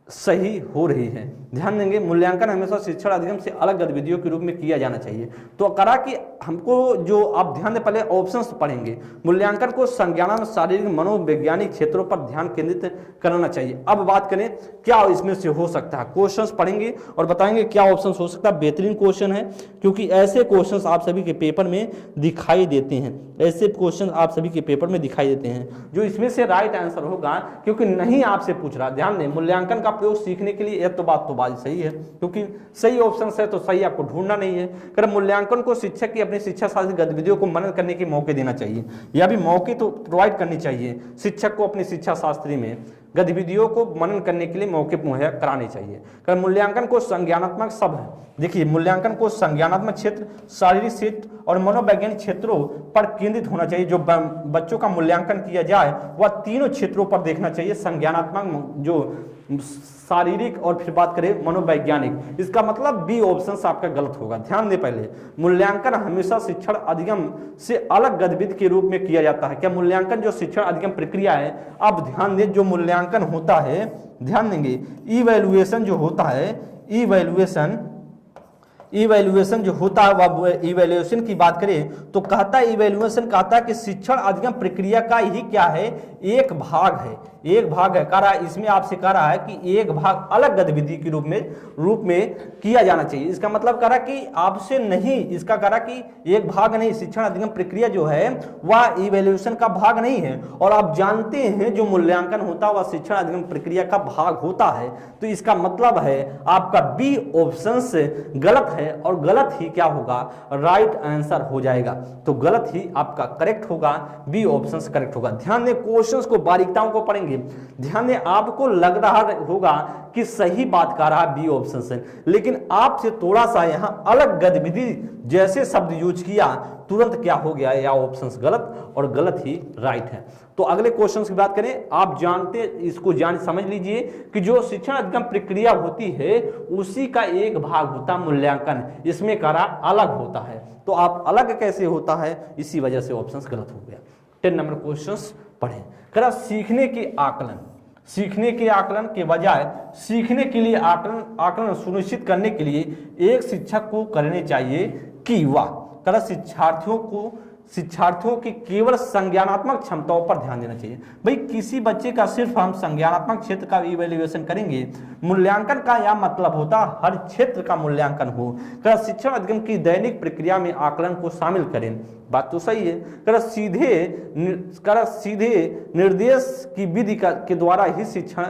सही हो रही है। ध्यान देंगे, मूल्यांकन हमेशा शिक्षण अधिगम से अलग गतिविधियों के रूप में किया जाना चाहिए। तो करा कि हमको जो आप ध्यान दें, पहले ऑप्शंस पढ़ेंगे। मूल्यांकन को संज्ञानात्मक, शारीरिक, मनोवैज्ञानिक क्षेत्रों पर ध्यान केंद्रित करना चाहिए। अब बात करें क्या इसमें से हो सकता है, क्वेश्चंस पढ़ेंगे और बताएंगे क्या ऑप्शंस हो सकता है। बेहतरीन क्वेश्चन है, क्योंकि ऐसे क्वेश्चंस आप सभी के पेपर में दिखाई देते हैं, ऐसे क्वेश्चन आप सभी के पेपर में दिखाई देते हैं। जो इसमें से राइट आंसर होगा, क्योंकि नहीं आपसे पूछ रहा। ध्यान दें, मूल्यांकन का प्रयोग सीखने के लिए, यह तो बात सही है, क्योंकि सही ऑप्शन है तो सही आपको ढूंढना नहीं है। कर मूल्यांकन को शिक्षक की अपनी शिक्षा शास्त्री गतिविधियों को मनन करने के मौके देना चाहिए, या भी मौके तो प्रोवाइड करनी चाहिए शिक्षक को अपनी शिक्षा शास्त्री में गतिविधियों को मनन करने के लिए मौके मुहैया कराने चाहिए। कर मूल्यांकन को संज्ञानात्मक सब है। देखिए, मूल्यांकन को संज्ञानात्मक क्षेत्र, शारीरिक क्षेत्र और मनोवैज्ञानिक क्षेत्रों पर केंद्रित होना चाहिए। जो बच्चों का मूल्यांकन किया जाए वह तीनों क्षेत्रों पर देखना चाहिए, संज्ञानात्मक, जो शारीरिक और फिर बात करें मनोवैज्ञानिक। इसका मतलब बी ऑप्शन आपका गलत होगा। ध्यान दें, पहले मूल्यांकन हमेशा शिक्षण अधिगम से अलग गतिविधि के रूप में किया जाता है। क्या मूल्यांकन जो शिक्षण अधिगम प्रक्रिया है, अब ध्यान दें, जो मूल्यांकन होता है, ध्यान देंगे, इवैल्यूएशन जो होता है, इवैल्यूएशन जो होता है, वह इवैल्यूएशन की बात करें तो कहता है, इवैल्यूएशन कहता है कि शिक्षण अधिगम प्रक्रिया का ही क्या है, एक भाग है, एक भाग है। कह रहा है, इसमें आपसे कह रहा है कि एक भाग अलग गतिविधि के रूप में किया जाना चाहिए। इसका मतलब कह रहा कि आपसे नहीं, इसका कह रहा कि एक भाग नहीं, शिक्षण अधिगम प्रक्रिया जो है वह इवैल्यूएशन का भाग नहीं है। और आप जानते हैं जो मूल्यांकन होता है वह शिक्षण अधिगम प्रक्रिया का भाग होता है। तो इसका मतलब है आपका बी ऑप्शन से गलत है, और गलत ही क्या होगा, राइट आंसर हो जाएगा। तो गलत ही आपका करेक्ट होगा, बी ऑप्शन करेक्ट होगा। ध्यान दें, क्वेश्चंस को बारीकताओं को पढ़ेंगे। ध्यान दें, आपको लग रहा होगा कि सही बात कर रहा बी ऑप्शन से, लेकिन आपसे थोड़ा सा यहां अलग गतिविधि जैसे शब्द यूज किया, तुरंत क्या हो गया, या ऑप्शंस गलत और गलत ही राइट है। तो अगले क्वेश्चंस की बात करें, आप जानते, इसको समझ लीजिए कि जो शिक्षण अधिगम प्रक्रिया होती है उसी का एक भाग होता है मूल्यांकन। इसमें करा अलग होता है, तो आप अलग कैसे होता है, इसी वजह से ऑप्शंस गलत हो गया। 10 नंबर क्वेश्चंस पढ़ें। करा सीखने के आकलन, सीखने के आकलन के बजाय सीखने के लिए आकलन सुनिश्चित करने के लिए एक शिक्षक को करने चाहिए कि वह करा शिक्षार्थियों की केवल संज्ञानात्मक क्षमताओं पर ध्यान देना चाहिए। भाई, किसी बच्चे का सिर्फ हम संज्ञानात्मक क्षेत्र का इवैल्यूएशन करेंगे, मूल्यांकन का यह मतलब होता है हर क्षेत्र का मूल्यांकन हो। करा शिक्षण अधिगम की दैनिक प्रक्रिया में आकलन को शामिल करें, बात तो सही है। करा सीधे निर्देश की विधि के द्वारा ही शिक्षण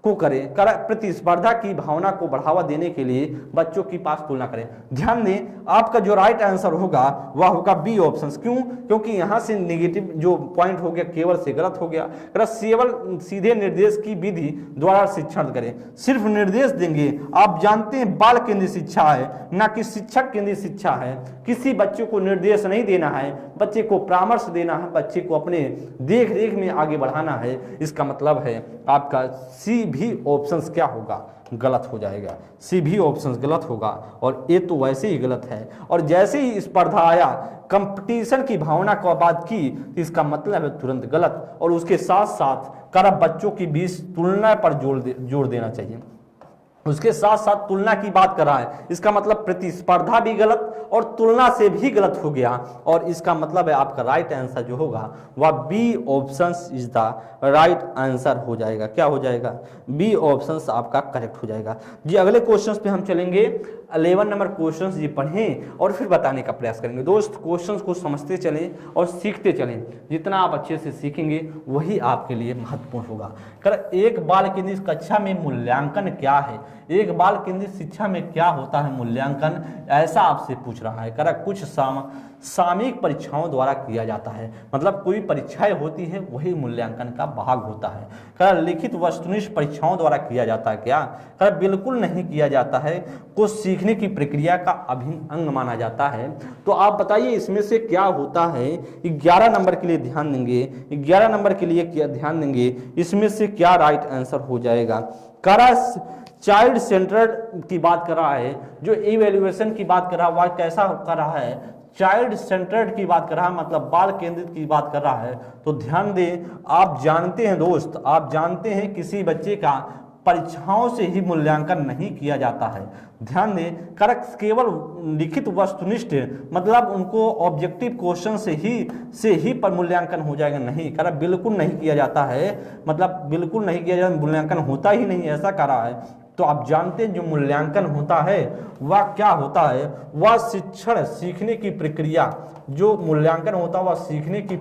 को करें। प्रतिस्पर्धा की भावना को बढ़ावा देने के लिए बच्चों की पास तुलना करें। ध्यान दें, आपका जो राइट आंसर होगा वह होगा बी ऑप्शन। क्यों? क्योंकि यहां से नेगेटिव जो पॉइंट हो गया केवल से गलत हो गया। केवल सीधे निर्देश की विधि द्वारा शिक्षण करें, सिर्फ निर्देश देंगे। आप जानते हैं बाल केंद्रित शिक्षा है, ना कि शिक्षक केंद्रित शिक्षा है। किसी बच्चे को निर्देश नहीं देना है, बच्चे को परामर्श देना है, बच्चे को अपने देख रेख में आगे बढ़ाना है। इसका मतलब है आपका सी भी ऑप्शंस क्या होगा, गलत हो जाएगा। सी भी ऑप्शंस गलत होगा, और ए तो वैसे ही गलत है। और जैसे ही स्पर्धा आया, कंपटीशन की भावना को बात की, तो इसका मतलब है तुरंत गलत। और उसके साथ साथ करा बच्चों की बीच तुलना पर जोर देना चाहिए। उसके साथ साथ तुलना की बात कर रहा है, इसका मतलब प्रतिस्पर्धा भी गलत और तुलना से भी गलत हो गया। और इसका मतलब है आपका राइट आंसर जो होगा वह B option is the right answer हो जाएगा। क्या हो जाएगा? बी ऑप्शन आपका करेक्ट हो जाएगा जी। अगले क्वेश्चंस पे हम चलेंगे। 11 नंबर क्वेश्चंस जी पढ़ें और फिर बताने का प्रयास करेंगे। दोस्त, क्वेश्चंस को समझते चलें और सीखते चलें। जितना आप अच्छे से सीखेंगे वही आपके लिए महत्वपूर्ण होगा। एक बाल केंद्रित कक्षा में मूल्यांकन क्या है? एक बाल केंद्रित शिक्षा में क्या होता है मूल्यांकन, ऐसा आपसे पूछ रहा है। कुछ सामयिक परीक्षाओं द्वारा किया जाता है, मतलब कोई परीक्षाएं होती है वही मूल्यांकन का भाग होता है। लिखित वस्तुनिष्ठ परीक्षाओं द्वारा किया जाता है क्या? बिल्कुल नहीं किया जाता है, को सीखने की प्रक्रिया का अभिन्न अंग माना जाता है। तो आप बताइए इसमें से क्या होता है? 11 नंबर के लिए ध्यान देंगे, 11 नंबर के लिए क्या ध्यान देंगे, इसमें से क्या राइट आंसर हो जाएगा? चाइल्ड सेंटर्ड की बात कर रहा है, जो इवैल्यूएशन की बात कर रहा है वह कैसा कर रहा है? चाइल्ड सेंटर्ड की बात कर रहा है, मतलब बाल केंद्रित की बात कर रहा है। तो ध्यान दें, आप जानते हैं दोस्त, आप जानते हैं किसी बच्चे का परीक्षाओं से ही मूल्यांकन नहीं किया जाता है। ध्यान दें, करक केवल लिखित वस्तुनिष्ठ, मतलब उनको ऑब्जेक्टिव क्वेश्चन से ही पर मूल्यांकन हो जाएगा, नहीं करक बिल्कुल नहीं किया जाता है, मतलब बिल्कुल नहीं किया जाता, मूल्यांकन होता ही नहीं, ऐसा कह रहा है। तो आप जानते हैं जो मूल्यांकन होता है वह क्या होता है, वह शिक्षण सीखने की प्रक्रिया, जो मूल्यांकन होता है वह सीखने की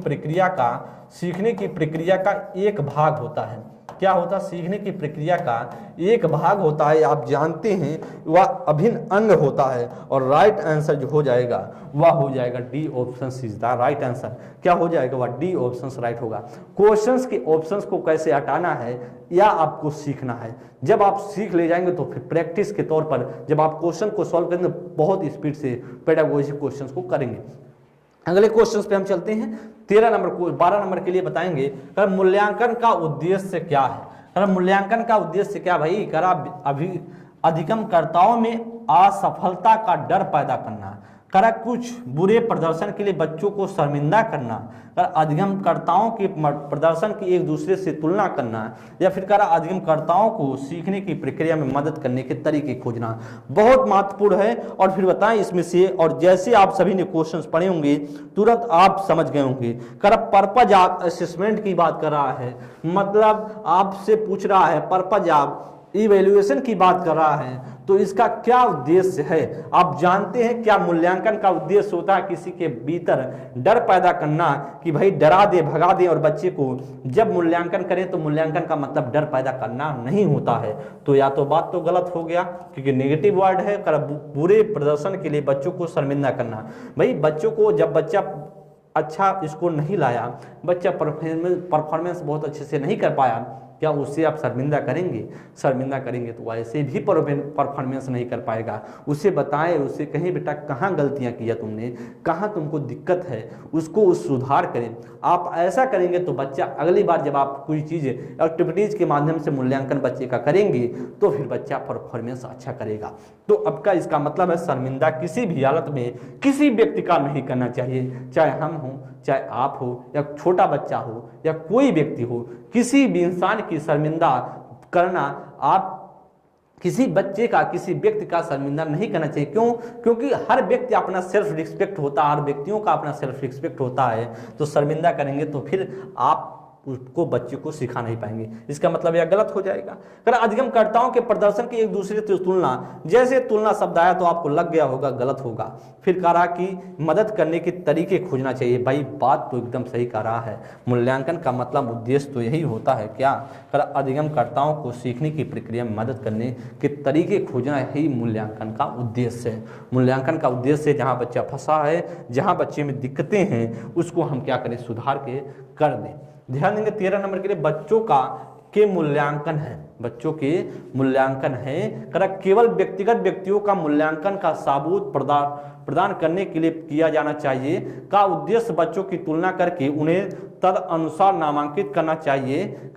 प्रक्रिया का एक भाग होता है। क्या होता है? सीखने की प्रक्रिया का एक भाग होता है। आप जानते हैं वह अभिन्न अंग होता है। और राइट आंसर जो हो जाएगा वह हो जाएगा D option is the right answer. क्या हो जाएगा? वह डी ऑप्शन राइट होगा। क्वेश्चंस के ऑप्शंस को कैसे हटाना है या आपको सीखना है, जब आप सीख ले जाएंगे तो फिर प्रैक्टिस के तौर पर जब आप क्वेश्चन को सॉल्व करेंगे बहुत स्पीड से पेडागोजी क्वेश्चन को करेंगे। अगले क्वेश्चन पे हम चलते हैं। 12 नंबर के लिए बताएंगे कर मूल्यांकन का उद्देश्य क्या है। कर मूल्यांकन का उद्देश्य क्या भाई? कर अभी अधिगमकर्ताओं में असफलता का डर पैदा करना, कर कुछ बुरे प्रदर्शन के लिए बच्चों को शर्मिंदा करना, कर अधिगमकर्ताओं के प्रदर्शन की एक दूसरे से तुलना करना, या फिर कर अधिगमकर्ताओं को सीखने की प्रक्रिया में मदद करने के तरीके खोजना। बहुत महत्वपूर्ण है। और फिर बताएं इसमें से, और जैसे आप सभी ने क्वेश्चंस पढ़े होंगे तुरंत आप समझ गए होंगे। कर पर्पज ऑफ असेसमेंट की बात कर रहा है, मतलब आपसे पूछ रहा है पर्पज ऑफ इवैल्यूएशन की बात कर रहा है, तो इसका क्या उद्देश्य है? आप जानते हैं क्या मूल्यांकन का उद्देश्य होता है? किसी के भीतर डर पैदा करना कि भाई डरा दे, भगा दे, और बच्चे को जब मूल्यांकन करें तो मूल्यांकन का मतलब डर पैदा करना नहीं होता है। तो या तो बात तो गलत हो गया क्योंकि नेगेटिव वर्ड है। कर बुरे प्रदर्शन के लिए बच्चों को शर्मिंदा करना, भाई बच्चों को जब बच्चा अच्छा स्कोर नहीं लाया, बच्चा परफॉर्मेंस बहुत अच्छे से नहीं कर पाया, क्या उससे आप शर्मिंदा करेंगे? शर्मिंदा करेंगे तो वैसे भी परफॉर्मेंस नहीं कर पाएगा। उसे बताएं, उसे कहें बेटा कहाँ गलतियाँ किया तुमने, कहाँ तुमको दिक्कत है, उसको सुधार करें। आप ऐसा करेंगे तो बच्चा अगली बार जब आप कोई चीज़ एक्टिविटीज़ के माध्यम से मूल्यांकन बच्चे का करेंगे तो फिर बच्चा परफॉर्मेंस अच्छा करेगा। तो अब का इसका मतलब है शर्मिंदा किसी भी हालत में किसी व्यक्ति का नहीं करना चाहिए, चाहे हम हों, चाहे आप हो, या छोटा बच्चा हो, या कोई व्यक्ति हो, किसी भी इंसान की शर्मिंदा करना, आप किसी बच्चे का, किसी व्यक्ति का शर्मिंदा नहीं करना चाहिए। क्यों? क्योंकि हर व्यक्ति अपना सेल्फ रिस्पेक्ट होता है, हर व्यक्तियों का अपना सेल्फ रिस्पेक्ट होता है। तो शर्मिंदा करेंगे तो फिर आप उसको बच्चे को सिखा नहीं पाएंगे, इसका मतलब यह गलत हो जाएगा। अगर अधिगमकर्ताओं के प्रदर्शन की एक दूसरे से तुलना, जैसे तुलना शब्द आया तो आपको लग गया होगा गलत होगा। फिर कह रहा कि मदद करने के तरीके खोजना चाहिए, भाई बात तो एकदम सही कह रहा है। मूल्यांकन का मतलब उद्देश्य तो यही होता है, क्या? कर अधिगमकर्ताओं को सीखने की प्रक्रिया में मदद करने के तरीके खोजना ही मूल्यांकन का उद्देश्य है। मूल्यांकन का उद्देश्य जहाँ बच्चा फंसा है, जहाँ बच्चे में दिक्कतें हैं, उसको हम क्या करें? सुधार के कर दें। ध्यान देंगे 13 नंबर के लिए बच्चों के मूल्यांकन है, बच्चों के मूल्यांकन है। केवल व्यक्तिगत व्यक्तियों का मूल्यांकन का सबूत प्रदान करने के लिए किया जाना चाहिए। का उद्देश्य बच्चों की तुलना करके उन्हें तद अनुसार नामांकित करना चाहिए।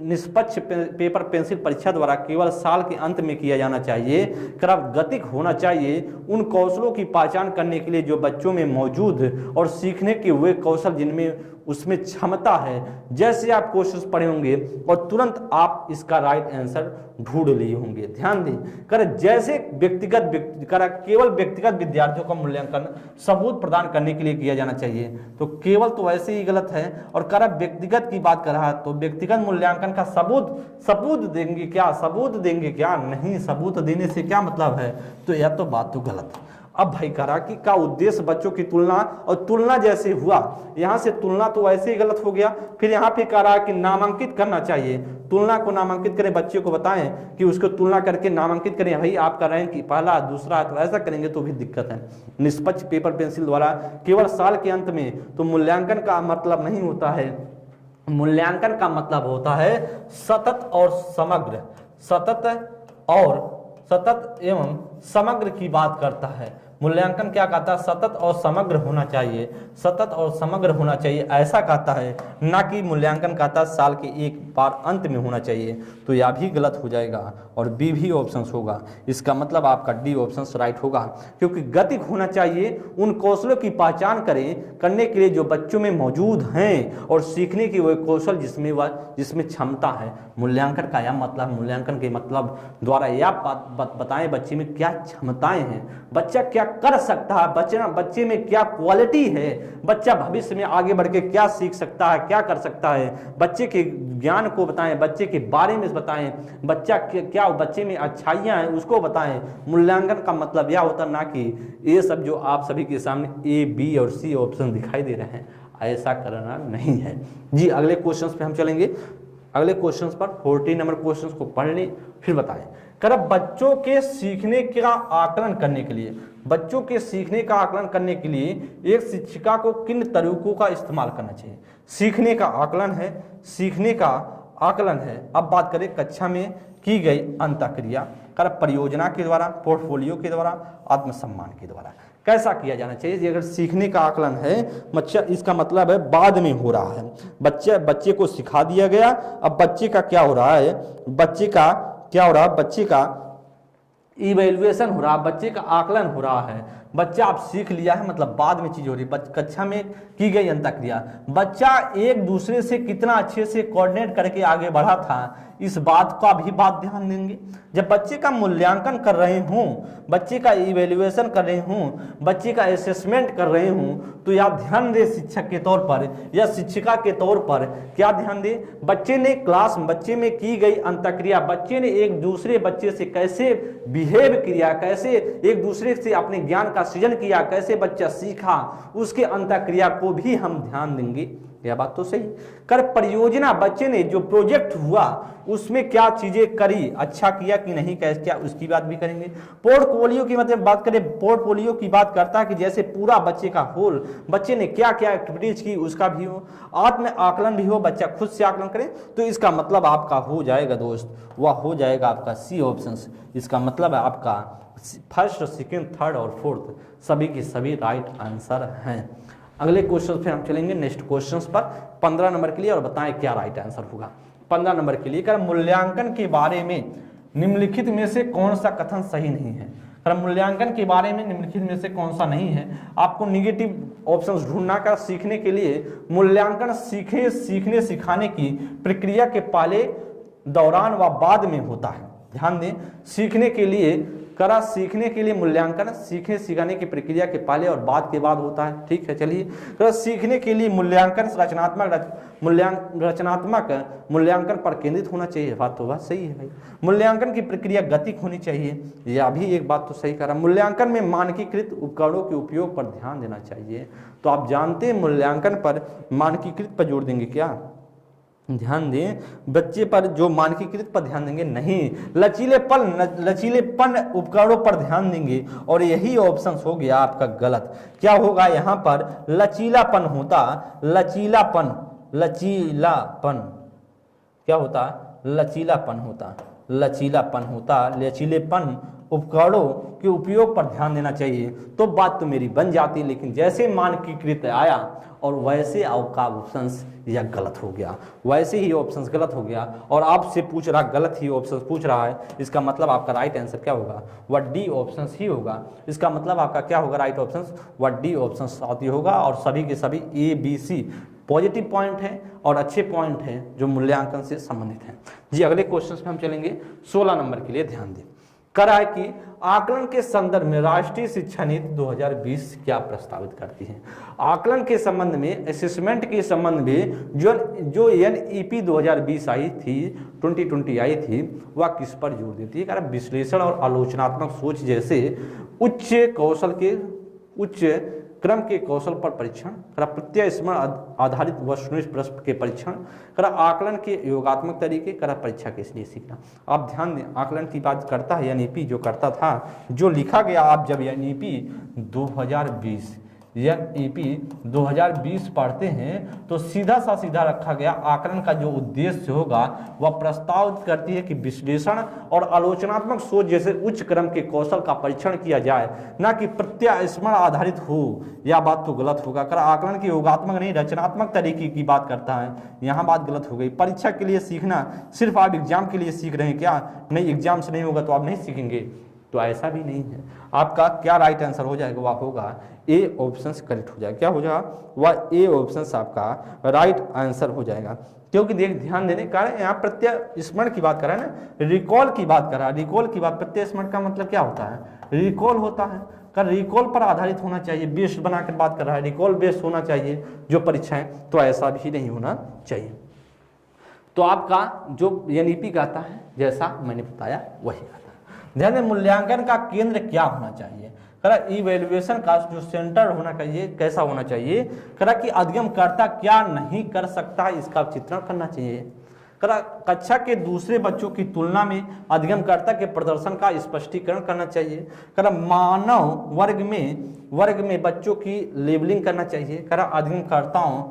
निष्पक्ष पेपर पेंसिल परीक्षा द्वारा केवल साल के अंत में किया जाना चाहिए। गतिक होना चाहिए उन कौशलों की पहचान करने के लिए जो बच्चों में मौजूद और सीखने के वे कौशल जिनमें उसमें क्षमता है। जैसे आप क्वेश्चन पढ़े होंगे और तुरंत आप इसका राइट आंसर ढूंढ लिए होंगे। ध्यान दें, जैसे केवल व्यक्तिगत विद्यार्थियों का मूल्यांकन सबूत प्रदान करने के लिए किया जाना चाहिए, तो केवल तो वैसे ही गलत है। और व्यक्तिगत की बात कर रहा है तो व्यक्तिगत मूल्यांकन का सबूत देंगे क्या? सबूत देंगे क्या? नहीं, सबूत देने से क्या मतलब है? तो यह तो बात तो गलत है। अब भाई करा कि का उद्देश्य बच्चों की तुलना, और तुलना जैसे हुआ यहाँ से तुलना तो वैसे ही गलत हो गया। फिर यहाँ पे कह रहा है कि नामांकित करना चाहिए, तुलना को नामांकित करें, बच्चे को बताएं कि उसको तुलना करके नामांकित करें। भाई आपका रैंक पहला दूसरा, तो ऐसा करेंगे तो भी दिक्कत है। निष्पक्ष पेपर पेंसिल द्वारा केवल साल के अंत में, तो मूल्यांकन का मतलब नहीं होता है, मूल्यांकन का मतलब होता है सतत और समग्र, सतत एवं समग्र की बात करता है। मूल्यांकन क्या कहता है, सतत और समग्र होना चाहिए, सतत और समग्र होना चाहिए ऐसा कहता है, ना कि मूल्यांकन कहता है साल के एक बार अंत में होना चाहिए। तो यह भी गलत हो जाएगा और बी भी ऑप्शन होगा। इसका मतलब आपका डी ऑप्शन राइट होगा, क्योंकि गतिक होना चाहिए उन कौशलों की पहचान करने के लिए जो बच्चों में मौजूद हैं और सीखने की वह कौशल जिसमें क्षमता है। मूल्यांकन का यह मतलब, मूल्यांकन के मतलब द्वारा यह बताएं बच्चे में क्या क्षमताएं हैं, बच्चा क्या कर सकता है, बच्चे में क्या क्वालिटी है, बच्चा भविष्य में आगे बढ़ के क्या सीख सकता है, क्या कर सकता है, बच्चे के ज्ञान को बताएं, बच्चे के बारे में बताएं, बच्चा क्या बच्चे में अच्छाइयां हैं उसको बताएं। मूल्यांकन का मतलब यह होता ना कि ये सब जो आप सभी के सामने ए बी और सी ऑप्शन दिखाई दे रहे हैं ऐसा करना नहीं है जी। अगले क्वेश्चन पे हम चलेंगे। अगले क्वेश्चन पर 14 नंबर क्वेश्चन को पढ़ लें फिर बताएं। कर बच्चों के सीखने का आकलन करने के लिए, बच्चों के सीखने का आकलन करने के लिए एक शिक्षिका को किन तरीकों का इस्तेमाल करना चाहिए। सीखने का आकलन है, सीखने का आकलन है। अब बात करें कक्षा में की गई अंतःक्रिया, कर परियोजना के द्वारा, पोर्टफोलियो के द्वारा, आत्मसम्मान के द्वारा कैसा किया जाना चाहिए। अगर सीखने का आकलन है बच्चा, इसका मतलब है बाद में हो रहा है, बच्चे को सिखा दिया गया, अब बच्चे का क्या हो रहा है, बच्चे का क्या हो रहा है, बच्चे का इवैल्यूएशन हो रहा है, बच्चे का आकलन हो रहा है। बच्चा आप सीख लिया है मतलब बाद में चीज हो रही है, कक्षा में की गई अंतःक्रिया, बच्चा एक दूसरे से कितना अच्छे से कोऑर्डिनेट करके आगे बढ़ा था, इस बात का भी बात ध्यान देंगे। जब बच्चे का मूल्यांकन कर रहे हों, बच्चे का इवैल्यूएशन कर रहे हों, बच्चे का असेसमेंट कर रहे हों, तो यह ध्यान दे शिक्षक के तौर पर या शिक्षिका के तौर पर क्या ध्यान दे, बच्चे ने बच्चे में की गई अंतःक्रिया, बच्चे ने एक दूसरे बच्चे से कैसे बिहेव किया, कैसे एक दूसरे से अपने ज्ञान का सृजन किया, कैसे बच्चा सीखा, उसके अंतःक्रिया को भी हम ध्यान देंगे। यह बात तो सही। कर परियोजना, बच्चे ने जो प्रोजेक्ट हुआ उसमें क्या चीजें करी, अच्छा किया कि नहीं, कैसे क्या, उसकी बात भी करेंगे। पोर्टफोलियो की मतलब बात करें, पोर्टफोलियो की बात करता है कि जैसे पूरा बच्चे का होल, बच्चे ने क्या क्या एक्टिविटीज की उसका भी हो, आत्म आकलन भी हो, बच्चा खुद से आकलन करे, तो इसका मतलब आपका हो जाएगा दोस्त, वह हो जाएगा आपका सी ऑप्शन। इसका मतलब है आपका फर्स्ट, सेकेंड, थर्ड और फोर्थ सभी के सभी राइट आंसर हैं। अगले क्वेश्चन पे हम चलेंगे, नेक्स्ट क्वेश्चन पर 15 नंबर के लिए, और बताएं क्या राइट आंसर होगा। 15 नंबर के लिए कर मूल्यांकन के बारे में निम्नलिखित में से कौन सा कथन सही नहीं है। कर मूल्यांकन के बारे में निम्नलिखित में से कौन सा नहीं है, आपको निगेटिव ऑप्शंस ढूंढना का सीखने के लिए। मूल्यांकन सीखने सिखाने की प्रक्रिया के पहले, दौरान व बाद में होता है। ध्यान दें, सीखने के लिए मूल्यांकन सीखने सिखाने की प्रक्रिया के पहले और बाद के बाद होता है। ठीक है, चलिए। सीखने के लिए मूल्यांकन रचनात्मक मूल्यांकन पर केंद्रित होना चाहिए, बात तो बात सही है भाई। मूल्यांकन की प्रक्रिया गतिक होनी चाहिए, यह भी एक बात तो सही करा। मूल्यांकन में मानकीकृत उपकरणों के उपयोग पर ध्यान देना चाहिए, तो आप जानते हैं मूल्यांकन पर मानकीकृत पर जोर देंगे क्या, ध्यान दें बच्चे पर जो मानकीकृत पर ध्यान देंगे नहीं, लचीलेपन उपकरणों पर ध्यान देंगे, और यही ऑप्शन हो गया आपका गलत। क्या होगा यहाँ पर, लचीलापन होता, लचीलापन क्या होता, लचीलेपन उपकरणों के उपयोग पर ध्यान देना चाहिए, तो बात तो मेरी बन जाती। लेकिन जैसे मानकीकृत आया और वैसे आपका ऑप्शन यह गलत हो गया, वैसे ही ऑप्शन गलत हो गया, और आपसे पूछ रहा गलत ही ऑप्शन पूछ रहा है, इसका मतलब आपका राइट आंसर क्या होगा, वह डी ऑप्शन ही होगा। इसका मतलब आपका क्या होगा राइट ऑप्शन, वह डी ऑप्शन साथी होगा। और सभी के सभी A B C positive point हैं और अच्छे पॉइंट हैं जो मूल्यांकन से संबंधित हैं जी। अगले क्वेश्चन में हम चलेंगे, 16 नंबर के लिए ध्यान दें। करा है कि आकलन के संदर्भ में राष्ट्रीय शिक्षा नीति 2020 क्या प्रस्तावित करती है। आकलन के संबंध में, असेसमेंट के संबंध में जो NEP 2020 आई थी, 2020 आई थी, वह किस पर जोर देती है। कारण विश्लेषण और आलोचनात्मक सोच जैसे उच्च क्रम के कौशल पर परीक्षण, प्रत्यय स्मरण आधारित वस्तुनिष्ठ प्रश्न के परीक्षण, आकलन के योगात्मक तरीके, परीक्षा के लिए सीखना। आप ध्यान दें, आकलन की बात करता है NEP जो करता था, जो लिखा गया, आप जब NEP 2020 NEP 2020 पढ़ते हैं तो सीधा रखा गया आकलन का जो उद्देश्य होगा वह प्रस्तावित करती है कि विश्लेषण और आलोचनात्मक सोच जैसे उच्च क्रम के कौशल का परीक्षण किया जाए, ना कि प्रत्यास्मरण आधारित हो। यह बात तो गलत होगा। कर आकलन की योगात्मक नहीं रचनात्मक तरीके की बात करता है, यहाँ बात गलत हो गई। परीक्षा के लिए सीखना सिर्फ आप एग्जाम के लिए सीख रहे हैं क्या? नहीं, एग्जाम से नहीं होगा तो आप नहीं सीखेंगे, तो ऐसा भी नहीं है। आपका क्या राइट आंसर हो जाएगा? वह होगा ए ऑप्शन करेक्ट हो जाएगा। क्या हो जाएगा? वह ए ऑप्शन आपका राइट आंसर हो जाएगा। क्योंकि देख ध्यान देने का यहाँ प्रत्यास्मरण की बात कर रहा है ना, रिकॉल की बात कर रहा है। रिकॉल की बात, प्रत्यास्मरण का मतलब क्या होता है? रिकॉल होता है। कर रिकॉल पर आधारित होना चाहिए, बेस्ड बनाकर बात कर रहा है, रिकॉल बेस्ड होना चाहिए जो परीक्षाएं, तो ऐसा भी नहीं होना चाहिए। तो आपका जो NEP कहता है जैसा मैंने बताया वही कहता है। ध्यान दें, मूल्यांकन का केंद्र क्या होना चाहिए? करा इवैल्यूएशन का जो सेंटर होना चाहिए कैसा होना चाहिए? करा कि अध्ययनकर्ता क्या नहीं कर सकता इसका चित्रण करना चाहिए। करा कक्षा के दूसरे बच्चों की तुलना में अध्ययनकर्ता के प्रदर्शन का स्पष्टीकरण करना चाहिए। करा मानव वर्ग में बच्चों की लेबलिंग करना चाहिए। करा अध्ययनकर्ताओं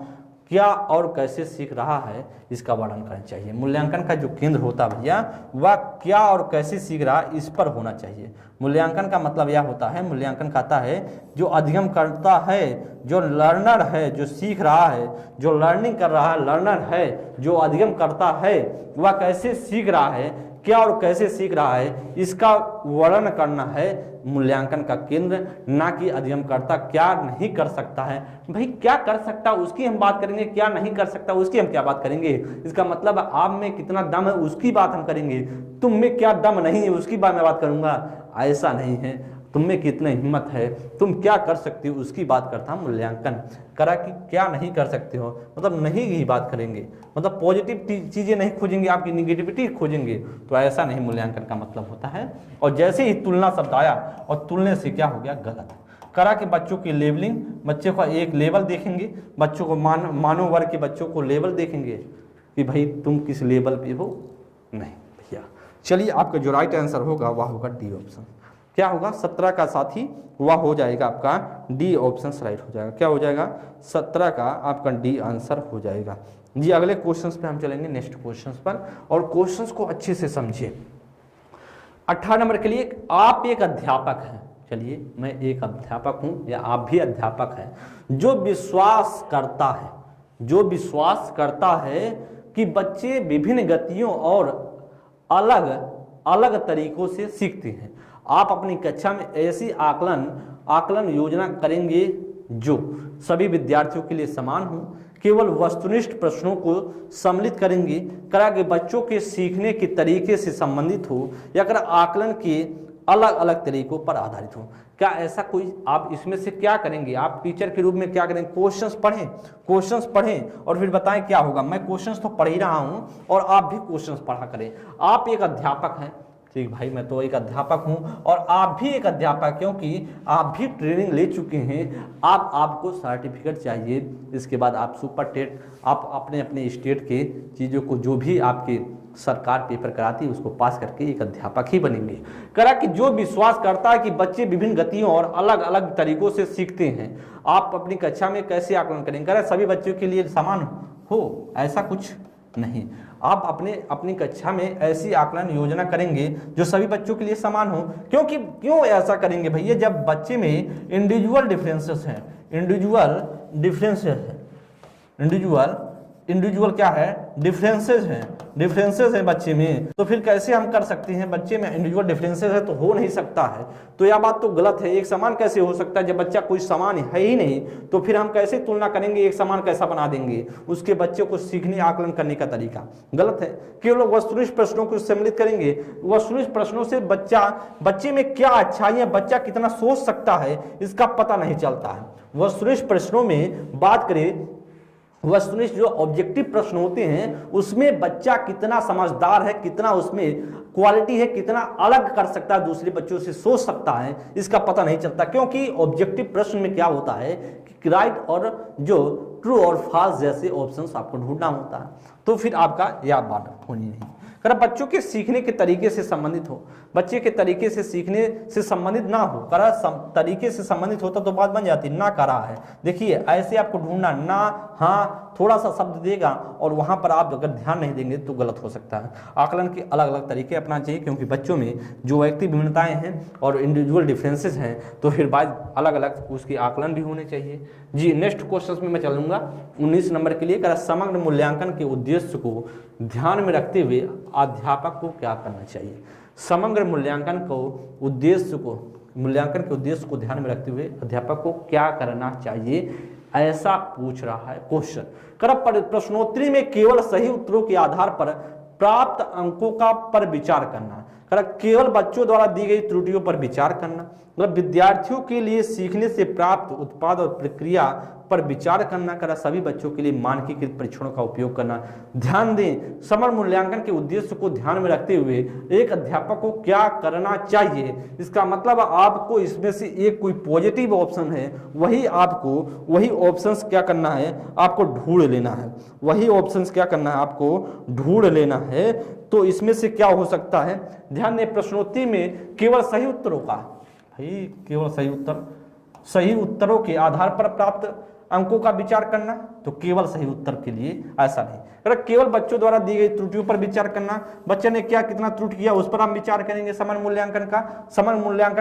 क्या और कैसे सीख रहा है इसका वर्णन करना चाहिए। मूल्यांकन का जो केंद्र होता है भैया वह क्या और कैसे सीख रहा है इस पर होना चाहिए। मूल्यांकन का मतलब यह होता है, मूल्यांकन कहता है जो अध्ययन करता है, जो लर्नर है, जो सीख रहा है, जो लर्निंग कर रहा है, लर्नर है, जो अध्ययन करता है वह कैसे सीख रहा है, क्या और कैसे सीख रहा है इसका वर्णन करना है मूल्यांकन का केंद्र, ना कि अध्ययनकर्ता क्या नहीं कर सकता है। भाई क्या कर सकता उसकी हम बात करेंगे, क्या नहीं कर सकता उसकी हम क्या बात करेंगे। इसका मतलब आप में कितना दम है उसकी बात हम करेंगे, तुम में क्या दम नहीं है उसकी बात मैं बात करूंगा, ऐसा नहीं है। तुम में कितनी हिम्मत है, तुम क्या कर सकते हो उसकी बात करता मूल्यांकन। करा कि क्या नहीं कर सकते हो मतलब नहीं ही बात करेंगे, मतलब पॉजिटिव चीजें नहीं खोजेंगे, आपकी निगेटिविटी खोजेंगे, तो ऐसा नहीं मूल्यांकन का मतलब होता है। और जैसे ही तुलना शब्द आया और तुलने से क्या हो गया गलत। करा कि बच्चों की लेबलिंग, बच्चे को एक लेवल देखेंगे, बच्चों को मानव वर्ग के बच्चों को लेवल देखेंगे कि भाई तुम किस लेवल पे हो, नहीं भैया। चलिए आपका जो राइट आंसर होगा वह होगा डी ऑप्शन। क्या होगा? 17 का साथी वह हो जाएगा आपका डी ऑप्शन राइट हो जाएगा। क्या हो जाएगा? 17 का आपका डी आंसर हो जाएगा जी। अगले क्वेश्चंस पे हम चलेंगे, नेक्स्ट क्वेश्चंस पर, और क्वेश्चंस को अच्छे से समझिए। 18 नंबर के लिए आप एक अध्यापक हैं, चलिए मैं एक अध्यापक हूं या आप भी अध्यापक हैं, जो विश्वास करता है कि बच्चे विभिन्न गतियों और अलग अलग तरीकों से सीखते हैं। आप अपनी कक्षा में ऐसी आकलन योजना करेंगे जो सभी विद्यार्थियों के लिए समान हो, केवल वस्तुनिष्ठ प्रश्नों को सम्मिलित करेंगे, करा के बच्चों के सीखने के तरीके से संबंधित हो, या करा आकलन के अलग अलग तरीकों पर आधारित हो। क्या ऐसा कोई, आप इसमें से क्या करेंगे? आप टीचर के रूप में क्या करेंगे? क्वेश्चंस पढ़ें और फिर बताएं क्या होगा। मैं क्वेश्चंस तो पढ़ ही रहा हूं और आप भी क्वेश्चंस पढ़ा करें। आप एक अध्यापक हैं, ठीक भाई, मैं तो एक अध्यापक हूं और आप भी एक अध्यापक, क्योंकि आप भी ट्रेनिंग ले चुके हैं। आपको सर्टिफिकेट चाहिए, इसके बाद आप सुपर टेट, आप अपने अपने स्टेट के चीज़ों को जो भी आपके सरकार पेपर कराती है उसको पास करके एक अध्यापक ही बनेंगे। करा कि जो विश्वास करता है कि बच्चे विभिन्न गतियों और अलग अलग तरीकों से सीखते हैं। आप अपनी कक्षा में कैसे आकलन करेंगे? करा सभी बच्चों के लिए समान हो, ऐसा कुछ नहीं। आप अपनी कक्षा में ऐसी आकलन योजना करेंगे जो सभी बच्चों के लिए समान हो। क्यों ऐसा करेंगे भैया? जब बच्चे में इंडिविजुअल डिफरेंसेस हैं, इंडिविजुअल क्या है? डिफरेंसेस हैं बच्चे में, तो फिर कैसे हम कर सकते हैं? बच्चे में इंडिविजुअल डिफरेंसेस है तो हो नहीं सकता है, तो यह बात तो गलत है। एक समान कैसे हो सकता है? जब बच्चा कोई समान है ही नहीं तो फिर हम कैसे तुलना करेंगे, एक समान कैसा बना देंगे? उसके बच्चे को सीखने आकलन करने का तरीका गलत है। केवल वस्तुनिष्ठ प्रश्नों को सम्मिलित करेंगे, वस्तुनिष्ठ प्रश्नों से बच्चे में क्या अच्छाइयां, बच्चा कितना सोच सकता है इसका पता नहीं चलता है। वस्तुनिष्ठ प्रश्नों में बात करें, वस्तुनिष्ठ जो ऑब्जेक्टिव प्रश्न होते हैं उसमें बच्चा कितना समझदार है, कितना उसमें क्वालिटी है, कितना अलग कर सकता है, दूसरे बच्चों से सोच सकता है, इसका पता नहीं चलता। क्योंकि ऑब्जेक्टिव प्रश्न में क्या होता है कि राइट और जो ट्रू और फॉल्स जैसे ऑप्शंस आपको ढूंढना होता है, तो फिर आपका यह बात होनी नहीं। अगर बच्चों के सीखने के तरीके से संबंधित हो, बच्चे के तरीके से सीखने से संबंधित ना हो, करा तरीके से संबंधित होता तो बात बन जाती, ना करा है। देखिए ऐसे आपको ढूंढना, ना हाँ थोड़ा सा शब्द देगा और वहां पर आप अगर ध्यान नहीं देंगे तो गलत हो सकता है। आकलन के अलग अलग तरीके अपनाने चाहिए, क्योंकि बच्चों में जो व्यक्ति भिन्नताएं हैं और इंडिविजुअल डिफरेंसेस हैं, तो फिर बाद अलग अलग उसके आकलन भी होने चाहिए। जी नेक्स्ट क्वेश्चन में मैं चलूंगा 19 नंबर के लिए। करा समग्र मूल्यांकन के उद्देश्य को ध्यान में रखते हुए अध्यापक को क्या करना चाहिए। समग्र मूल्यांकन के उद्देश्य को ध्यान में रखते हुए अध्यापक को क्या करना चाहिए, ऐसा पूछ रहा है क्वेश्चन। प्रश्नोत्तरी में केवल सही उत्तरों के आधार पर प्राप्त अंकों का पर विचार करना, केवल बच्चों द्वारा दी गई त्रुटियों पर विचार करना, मतलब विद्यार्थियों के लिए सीखने से प्राप्त उत्पाद और प्रक्रिया पर विचार करना, सभी बच्चों के लिए मानकीकृत परीक्षणों का उपयोग करना। ध्यान दें, समग्र मूल्यांकन के उद्देश्य को ध्यान में रखते हुए एक अध्यापक को क्या करना चाहिए, इसका मतलब आपको इसमें से एक कोई पॉजिटिव ऑप्शन है, वही ऑप्शंस क्या करना है, आपको ढूंढ लेना है। वही ऑप्शंस क्या करना है, आपको ढूंढ लेना है। तो इसमें से क्या हो सकता है, ध्यान दें, प्रश्नोत्तरी में केवल सही उत्तरों का, केवल सही उत्तरों के आधार पर प्राप्त अंकों का विचार करना, तो केवल सही उत्तर के लिए ऐसा नहीं। अगर केवल बच्चों द्वारा दी गई त्रुटियों पर विचार करना, बच्चे ने क्या कितना त्रुटि किया उस पर हम विचार करेंगे। समग्र मूल्यांकन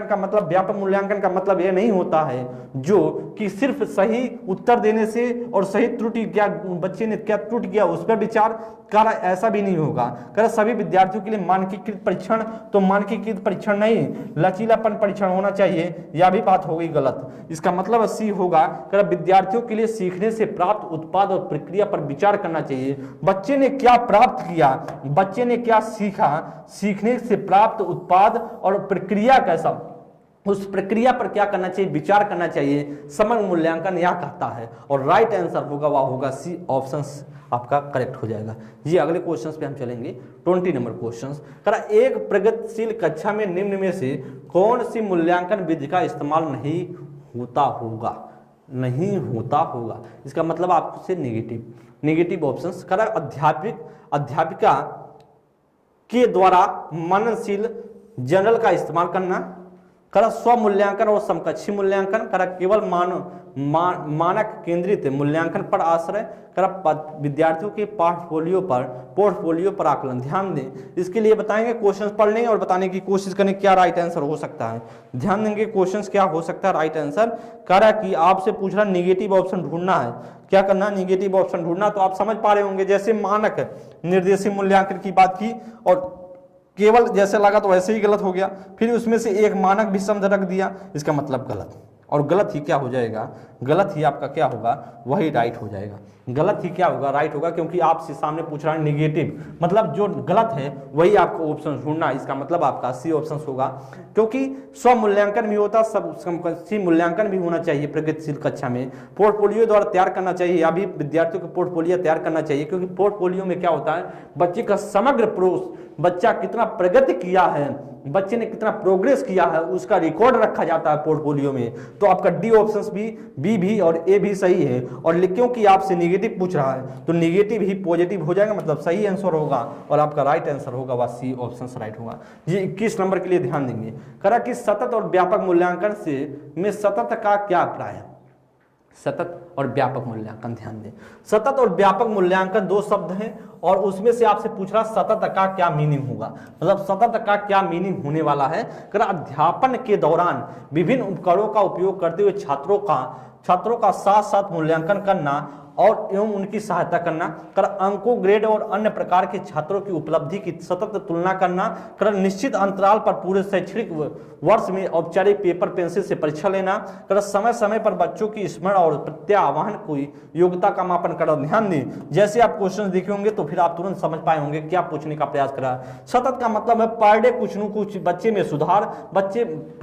का मतलब, व्यापक मूल्यांकन का मतलब यह नहीं होता है जो कि सिर्फ सही उत्तर देने से और सही त्रुटि क्या बच्चे ने क्या त्रुटि किया उस पर विचार कर, ऐसा भी नहीं होगा। कर सभी विद्यार्थियों के लिए मानकीकृत परीक्षण, तो मानकीकृत परीक्षण नहीं, लचीलापन परीक्षण होना चाहिए, यह भी बात हो गई गलत। इसका मतलब सी होगा, कर विद्यार्थियों के लिए सीखने से प्राप्त उत्पाद और प्रक्रिया पर विचार करना चाहिए। बच्चे ने क्या प्राप्त किया, बच्चे ने क्या सीखा, सीखने से प्राप्त उत्पाद और प्रक्रिया कैसा, उस प्रक्रिया पर क्या करना चाहिए, विचार करना चाहिए। समग्र मूल्यांकन यह कहता है, और राइट आंसर होगा वह होगा सी, ऑप्शन आपका करेक्ट हो जाएगा। जी अगले क्वेश्चंस पे हम चलेंगे 20 नंबर क्वेश्चंस। करा एक प्रगतिशील कक्षा में निम्न में से कौन सी मूल्यांकन विधि का इस्तेमाल नहीं होता होगा, इसका मतलब आपसे नेगेटिव ऑप्शंस। करा अध्यापिका के द्वारा मननशील जर्नल का इस्तेमाल करना, करा स्व मूल्यांकन और समकक्षी मूल्यांकन, करा केवल मानक केंद्रित मूल्यांकन पर आश्रय, करा विद्यार्थियों के पोर्टफोलियो पर आकलन। ध्यान दें, इसके लिए बताएंगे, क्वेश्चंस पढ़ लेंगे और बताने की कोशिश करें क्या राइट आंसर हो सकता है। ध्यान देंगे क्वेश्चंस क्या हो सकता है राइट आंसर। करा कि आपसे पूछ रहा नेगेटिव ऑप्शन ढूंढना है, क्या करना, नेगेटिव ऑप्शन ढूंढना। तो आप समझ पा रहे होंगे, जैसे मानक निर्देशित मूल्यांकन की बात की और केवल जैसे लगा तो वैसे ही गलत हो गया, फिर उसमें से एक मानक भी शब्द रख दिया, इसका मतलब गलत। और गलत ही क्या हो जाएगा, गलत ही आपका क्या होगा, वही राइट हो जाएगा। गलत ही क्या होगा, राइट होगा, क्योंकि आपसे सामने पूछ रहा है नेगेटिव, मतलब जो गलत है वही आपको ऑप्शन ढूंढना, इसका मतलब आपका सी ऑप्शन होगा। क्योंकि स्व मूल्यांकन भी होता, सब मूल्यांकन भी होना चाहिए प्रगतिशील कक्षा में। पोर्टफोलियो द्वारा तैयार करना चाहिए, या भी विद्यार्थियों को पोर्टफोलियो तैयार करना चाहिए, क्योंकि पोर्टफोलियो में क्या होता है, बच्चे का समग्र बच्चा कितना प्रगति किया है, बच्चे ने कितना प्रोग्रेस किया है, उसका रिकॉर्ड रखा जाता है पोर्टफोलियो में। तो आपका डी ऑप्शंस बी भी और ए भी सही है। और क्योंकि आपसे नेगेटिव पूछ रहा है तो नेगेटिव ही पॉजिटिव हो जाएगा, मतलब सही आंसर होगा और आपका राइट आंसर होगा वह सी ऑप्शन राइट होगा। ये 21 नंबर के लिए ध्यान देंगे। करा कि सतत और व्यापक मूल्यांकन में सतत का क्या अभिप्राय है, सतत और व्यापक मूल्यांकन। ध्यान दें, सतत और व्यापक मूल्यांकन दो शब्द हैं और उसमें से आपसे पूछ रहा सतत का क्या मीनिंग होगा, मतलब सतत का क्या मीनिंग होने वाला है। अध्यापन के दौरान विभिन्न उपकरणों का उपयोग करते हुए छात्रों का साथ साथ मूल्यांकन करना और एवं उनकी सहायता करना, कर अंकों, ग्रेड और अन्य प्रकार के छात्रों की उपलब्धि की सतत तुलना करना, कर निश्चित अंतराल पर पूरे शैक्षणिक वर्ष में औपचारिक पेपर पेंसिल से परीक्षा लेना, कर समय समय पर बच्चों की स्मरण और प्रत्याह्वान को योग्यता का मापन करना। ध्यान दें, जैसे आप क्वेश्चन देखे होंगे तो फिर आप तुरंत समझ पाए होंगे क्या पूछने का प्रयास करा। सतत का मतलब है पर डे कुछ न कुछ बच्चे में सुधार,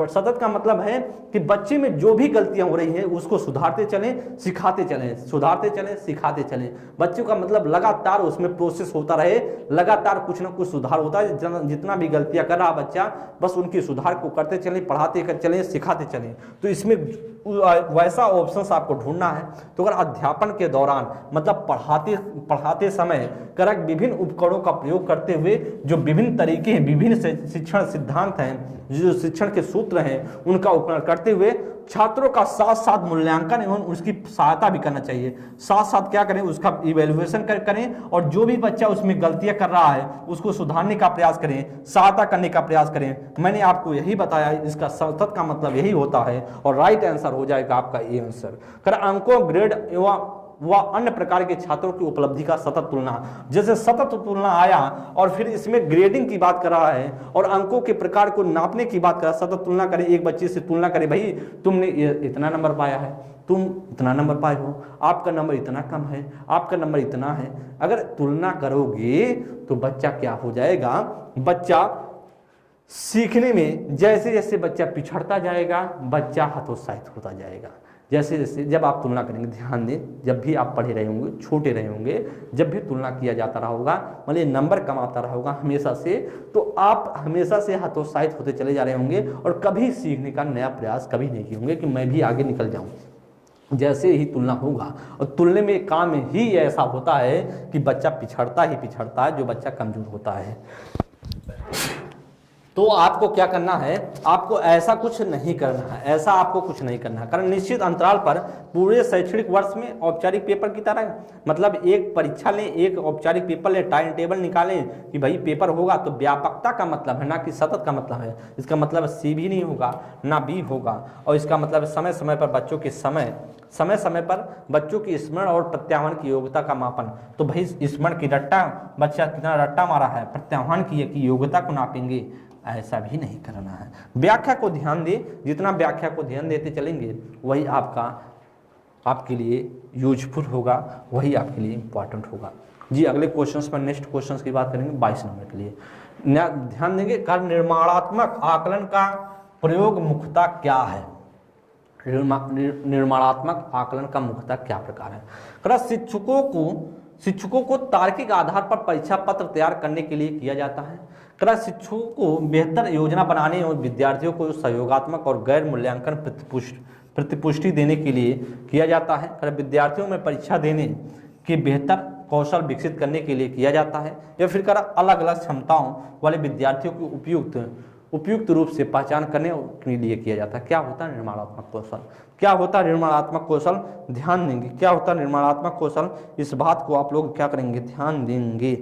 सतत का मतलब है कि बच्चे में जो भी गलतियां हो रही है उसको सुधारते चलें, सिखाते चलें, सुधारते चलें, सिखाते चलें। बच्चों का मतलब लगातार उसमें प्रोसेस होता रहे, लगातार कुछ ना कुछ सुधार होता है। जितना भी गलतियां कर रहा बच्चा, बस उनकी सुधार को करते चलें, पढ़ाते चलें, सिखाते चलें। तो इसमें वैसा ऑप्शंस आपको ढूंढना है। तो अगर अध्यापन के दौरान मतलब पढ़ाते समय करेक्ट विभिन्न उपकरणों का प्रयोग करते हुए जो विभिन्न तरीके हैं, विभिन्न शिक्षण सिद्धांत हैं, जो शिक्षण के सूत्र हैं, उनका उपयोग करते हुए छात्रों का साथ साथ मूल्यांकन एवं उसकी सहायता भी करना चाहिए। साथ साथ क्या करें, उसका इवेल्युएशन करें, और जो भी बच्चा उसमें गलतियां कर रहा है उसको सुधारने का प्रयास करें, सहायता करने का प्रयास करें। मैंने आपको यही बताया, इसका सतत का मतलब यही होता है, और राइट आंसर हो जाएगा आपका ए आंसर। कर अंकों, ग्रेड एवं व अन्य प्रकार के छात्रों की उपलब्धि का सतत तुलना, जैसे सतत तुलना आया और फिर इसमें ग्रेडिंग की बात कर रहा है और अंकों के प्रकार को नापने की बात कर रहा है। सतत तुलना करें, एक बच्चे से तुलना करें, भाई तुमने इतना नंबर पाया है, तुम इतना नंबर पाए हो, आपका नंबर इतना कम है, आपका नंबर इतना है। अगर तुलना करोगे तो बच्चा क्या हो जाएगा, बच्चा सीखने में जैसे जैसे बच्चा पिछड़ता जाएगा, बच्चा हतोत्साहित होता जाएगा। जैसे जैसे जब आप तुलना करेंगे, ध्यान दें, जब भी आप पढ़े रहे होंगे, छोटे रहे होंगे, जब भी तुलना किया जाता रहा होगा, मतलब नंबर कम आता रहा होगा हमेशा से, तो आप हमेशा से हतोत्साहित होते चले जा रहे होंगे और कभी सीखने का नया प्रयास कभी नहीं किए होंगे कि मैं भी आगे निकल जाऊं। जैसे ही तुलना होगा, और तुलने में काम ही ऐसा होता है कि बच्चा पिछड़ता ही पिछड़ता है, जो बच्चा कमजोर होता है। तो आपको क्या करना है, आपको ऐसा कुछ नहीं करना है, ऐसा आपको कुछ नहीं करना है। कारण निश्चित अंतराल पर पूरे शैक्षणिक वर्ष में औपचारिक पेपर की तरह, मतलब एक परीक्षा लें, एक औपचारिक पेपर लें, टाइम टेबल निकालें कि भाई पेपर होगा, तो व्यापकता का मतलब है, ना कि सतत का मतलब है। इसका मतलब सी भी नहीं होगा, ना बी होगा, और इसका मतलब समय समय पर बच्चों के समय समय पर बच्चों की स्मरण और प्रत्याह्वान की योग्यता का मापन। तो भाई स्मरण की रट्टा, बच्चा कितना रट्टा मारा है, प्रत्याह्वान की योग्यता को नापेंगे, ऐसा भी नहीं करना है। व्याख्या को ध्यान दे, जितना व्याख्या को ध्यान देते चलेंगे वही आपके लिए यूजफुल होगा, वही आपके लिए इंपॉर्टेंट होगा। जी अगले क्वेश्चंस पर, नेक्स्ट क्वेश्चंस की बात करेंगे 22 नंबर के लिए। ध्यान देंगे, कर निर्माणात्मक आकलन का प्रयोग मुख्यतः क्या है। निर्माणात्मक आकलन का मुख्यतः क्या प्रकार है। कर शिक्षकों को तार्किक आधार पर परीक्षा पत्र तैयार करने के लिए किया जाता है। कर शिक्षकों को बेहतर योजना बनाने और विद्यार्थियों को सहयोगात्मक और गैर मूल्यांकन प्रतिपुष्टि देने के लिए किया जाता है। कर विद्यार्थियों में परीक्षा देने के बेहतर कौशल विकसित करने के लिए किया जाता है। या फिर कर अलग अलग क्षमताओं वाले विद्यार्थियों को उपयुक्त रूप से पहचान करने के लिए किया जाता है। क्या होता है निर्माणात्मक कौशल, क्या होता है निर्माणात्मक कौशल, ध्यान देंगे क्या होता है निर्माणात्मक कौशल। इस बात को आप लोग क्या करेंगे, ध्यान देंगे।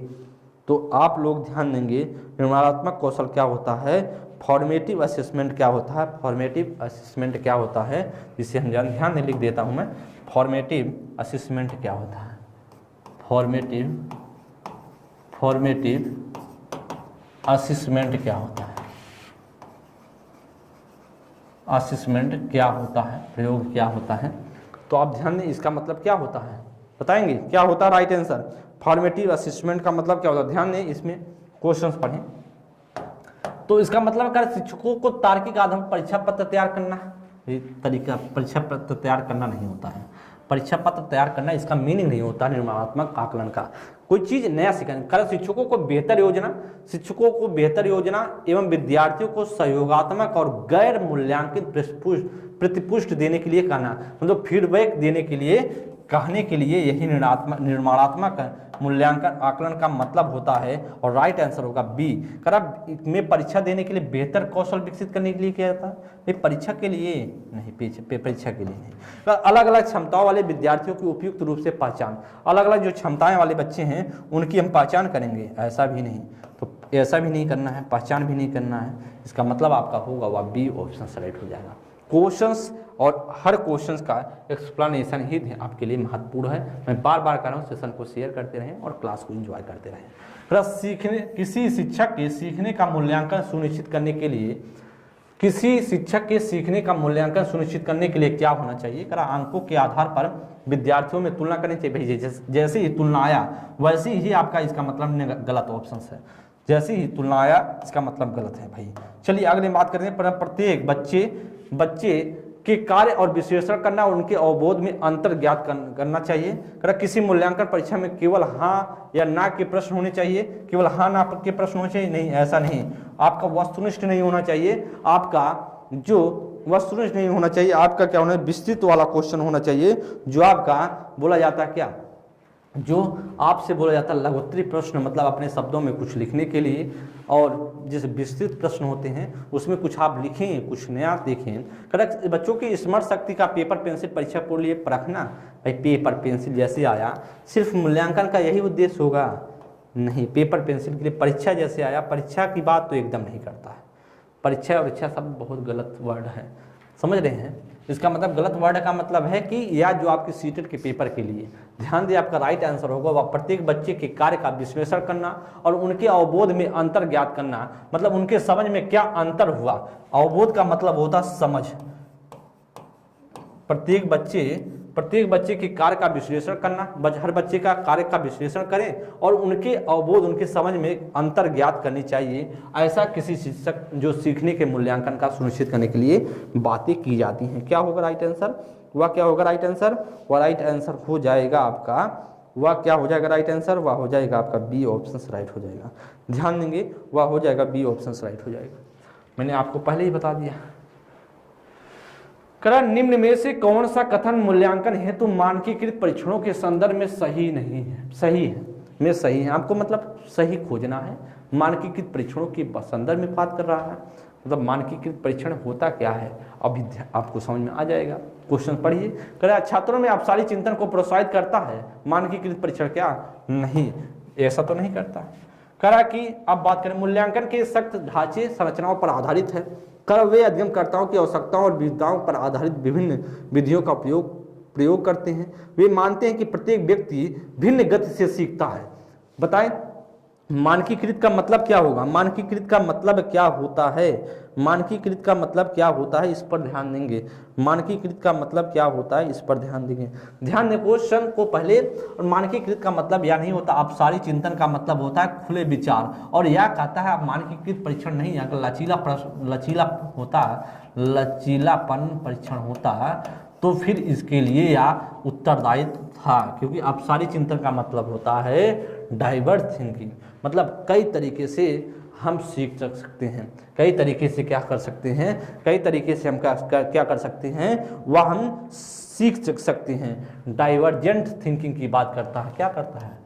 तो आप लोग ध्यान देंगे निर्माणात्मक कौशल क्या होता है, फॉर्मेटिव असेसमेंट क्या होता है, फॉर्मेटिव असेसमेंट क्या होता है, जिसे हम ध्यान में लिख देता हूं मैं। फॉर्मेटिव असेसमेंट क्या होता है, फॉर्मेटिव असेसमेंट क्या होता है, असेसमेंट क्या होता है, प्रयोग क्या होता है। तो आप ध्यान दें, इसका मतलब क्या होता है बताएंगे, क्या होता है राइट आंसर। फॉर्मेटिव असेसमेंट का मतलब क्या होता है, ध्यान दें, इसमें क्वेश्चंस पढ़ें। तो इसका मतलब कर शिक्षकों को तार्किक आधार पर परीक्षा पत्र तैयार करना है, ये तरीका परीक्षा पत्र तैयार करना नहीं होता है। परीक्षा पत्र तैयार करना इसका मीनिंग नहीं होता निर्माणात्मक आकलन का। कोई चीज नया सीखना, कर शिक्षकों को बेहतर योजना एवं विद्यार्थियों को सहयोगात्मक और गैर मूल्यांकित प्रतिपुष्टि देने के लिए कहना, मतलब फीडबैक देने के लिए कहने के लिए यही निर्माणात्मक मूल्यांकन आकलन का मतलब होता है। और राइट आंसर होगा बी। कर में परीक्षा देने के लिए बेहतर कौशल विकसित करने के लिए किया जाता है, परीक्षा के लिए नहीं, परीक्षा के लिए नहीं। अलग अलग क्षमताओं वाले विद्यार्थियों की उपयुक्त रूप से पहचान, अलग अलग जो क्षमताएं वाले बच्चे हैं उनकी हम पहचान करेंगे, ऐसा भी नहीं, तो ऐसा भी नहीं करना है, पहचान भी नहीं करना है। इसका मतलब आपका होगा वह बी ऑप्शन सेलेक्ट हो जाएगा। क्वेश्चंस और हर क्वेश्चंस का एक्सप्लेनेशन ही आपके लिए महत्वपूर्ण है। मैं बार बार कह रहा हूँ, सेशन को शेयर करते रहें और क्लास को एंजॉय करते रहें। किसी शिक्षक के सीखने का मूल्यांकन सुनिश्चित करने के लिए, किसी शिक्षक के सीखने का मूल्यांकन सुनिश्चित करने के लिए क्या होना चाहिए। अंकों के आधार पर विद्यार्थियों में तुलना करनी चाहिए। जैसे ही तुलना आया वैसे ही आपका, इसका मतलब गलत ऑप्शन है। जैसे ही तुलना आया इसका मतलब गलत है भाई। चलिए अगले बात करते हैं। प्रत्येक बच्चे के कार्य और विश्लेषण करना और उनके अवबोध में अंतर ज्ञात करना चाहिए। किसी मूल्यांकन परीक्षा में केवल हाँ या ना के प्रश्न होने चाहिए, केवल हाँ ना के प्रश्न होने चाहिए, नहीं ऐसा नहीं। आपका वस्तुनिष्ठ नहीं होना चाहिए, आपका जो वस्तुनिष्ठ नहीं होना चाहिए, आपका क्या होना है, विस्तृत वाला क्वेश्चन होना चाहिए, जो आपका बोला जाता है क्या, जो आपसे बोला जाता है लघुत्तरी प्रश्न, मतलब अपने शब्दों में कुछ लिखने के लिए, और जैसे विस्तृत प्रश्न होते हैं उसमें कुछ आप लिखें, कुछ नया देखें। करेक्ट। बच्चों की स्मरण शक्ति का पेपर पेंसिल परीक्षा के लिए परखना, भाई पेपर पेंसिल जैसे आया सिर्फ मूल्यांकन का यही उद्देश्य होगा, नहीं। पेपर पेंसिल के लिए परीक्षा जैसे आया, परीक्षा की बात तो एकदम नहीं करता है। परीक्षा और इच्छा शब्द बहुत गलत वर्ड है, समझ रहे हैं। इसका मतलब गलत वर्ड का मतलब है कि या जो आपके सीटेट के पेपर के लिए, ध्यान दें आपका राइट आंसर होगा वह प्रत्येक बच्चे के कार्य का विश्लेषण करना और उनके अवबोध में अंतर ज्ञात करना, मतलब उनके समझ में क्या अंतर हुआ। अवबोध का मतलब होता समझ। प्रत्येक बच्चे के कार्य का विश्लेषण करना, हर बच्चे का कार्य का विश्लेषण करें और उनके अवबोध, उनके समझ में अंतर ज्ञात करनी चाहिए। ऐसा किसी शिक्षक जो सीखने के मूल्यांकन का सुनिश्चित करने के लिए बातें की जाती हैं। क्या होगा राइट आंसर, वह क्या होगा राइट आंसर, वह राइट आंसर हो जाएगा आपका, वह क्या हो जाएगा राइट आंसर, वह हो जाएगा आपका बी ऑप्शन राइट हो जाएगा। ध्यान देंगे, वह हो जाएगा बी ऑप्शन राइट हो जाएगा। मैंने आपको पहले ही बता दिया। निम्न में से कौन सा कथन मूल्यांकन हेतु मानकीकृत परीक्षणों के संदर्भ में सही नहीं है, सही है में सही है। आपको मतलब सही खोजना है, मानकीकृत परीक्षणों के संदर्भ में बात कर रहा है, मतलब मानकीकृत परीक्षण होता क्या है अभी आपको समझ में आ जाएगा। क्वेश्चन पढ़िए। छात्रों में अपसारी चिंतन को प्रोत्साहित करता है मानकीकृत परीक्षण, क्या नहीं, ऐसा तो नहीं करता। कि अब बात करें मूल्यांकन के सख्त ढांचे संरचनाओं पर आधारित है। वे अध्ययनकर्ताओं की आवश्यकताओं और विविधताओं पर आधारित विभिन्न विधियों का प्रयोग करते हैं। वे मानते हैं कि प्रत्येक व्यक्ति भिन्न गति से सीखता है। बताएं मानकीकृत का मतलब क्या होगा, मानकीकृत का मतलब क्या होता है, मानकीकृत का मतलब क्या होता है, इस पर ध्यान देंगे। मानकीकृत का मतलब क्या होता है, इस पर ध्यान देंगे। ध्यान दें क्वेश्चन को पहले। और मानकीकृत का मतलब यह नहीं होता अपसारी चिंतन का मतलब होता है खुले विचार, और यह कहता है आप मानकीकृत परीक्षण नहीं, अगर लचीला होता, लचीलापन परीक्षण होता तो फिर इसके लिए या उत्तरदायित्व था, क्योंकि अपसारी चिंतन का मतलब होता है डाइवर्स थिंकिंग, मतलब कई तरीके से हम सीख सकते हैं, कई तरीके से क्या कर सकते हैं, कई तरीके से हम क्या कर सकते हैं, वह हम सीख सकते हैं। डाइवर्जेंट थिंकिंग की बात करता है, क्या करता है,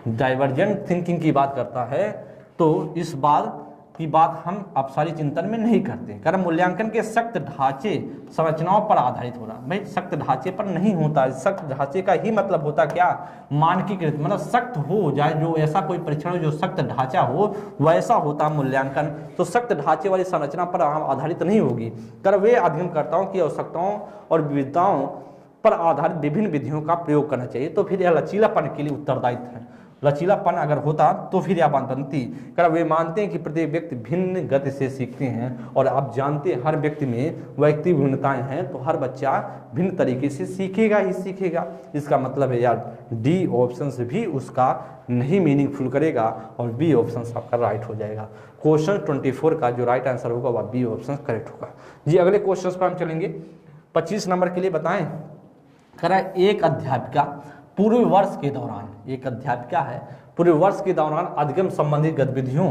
डाइवर्जेंट थिंकिंग की बात करता है। तो इस बात की बात हम अपसारी चिंतन में नहीं करते। कारण मूल्यांकन के सख्त ढांचे संरचनाओं पर आधारित होना, भाई सख्त ढांचे पर नहीं होता। सख्त ढांचे का ही मतलब होता क्या, मानकीकृत, मतलब सख्त हो जाए, जो ऐसा कोई परीक्षण जो सख्त ढांचा हो वैसा होता मूल्यांकन। तो सख्त ढांचे वाली संरचना पर आधारित नहीं होगी। कर वे अध्ययनकर्ताओं की आवश्यकताओं और विविधताओं पर आधारित विभिन्न विधियों का प्रयोग करना चाहिए। तो फिर यह लचीलापन के लिए उत्तरदायित्व है। लचीलापन अगर होता तो फिर यह बात बनती। कर वे मानते हैं कि प्रत्येक व्यक्ति भिन्न गति से सीखते हैं, और आप जानते हैं हर व्यक्ति में व्यक्ति भिन्नताएं हैं, तो हर बच्चा भिन्न तरीके से सीखेगा ही सीखेगा। इसका मतलब है यार डी ऑप्शन से भी उसका नहीं मीनिंगफुल करेगा, और बी ऑप्शन आपका राइट हो जाएगा। क्वेश्चन 24 का जो राइट आंसर होगा वह बी ऑप्शन करेक्ट होगा जी। अगले क्वेश्चन पर हम चलेंगे 25 नंबर के लिए। बताएं करा एक अध्यापिका पूर्व वर्ष के दौरान, एक अध्यापिका है, पूर्व वर्ष के दौरान अधिगम संबंधी गतिविधियों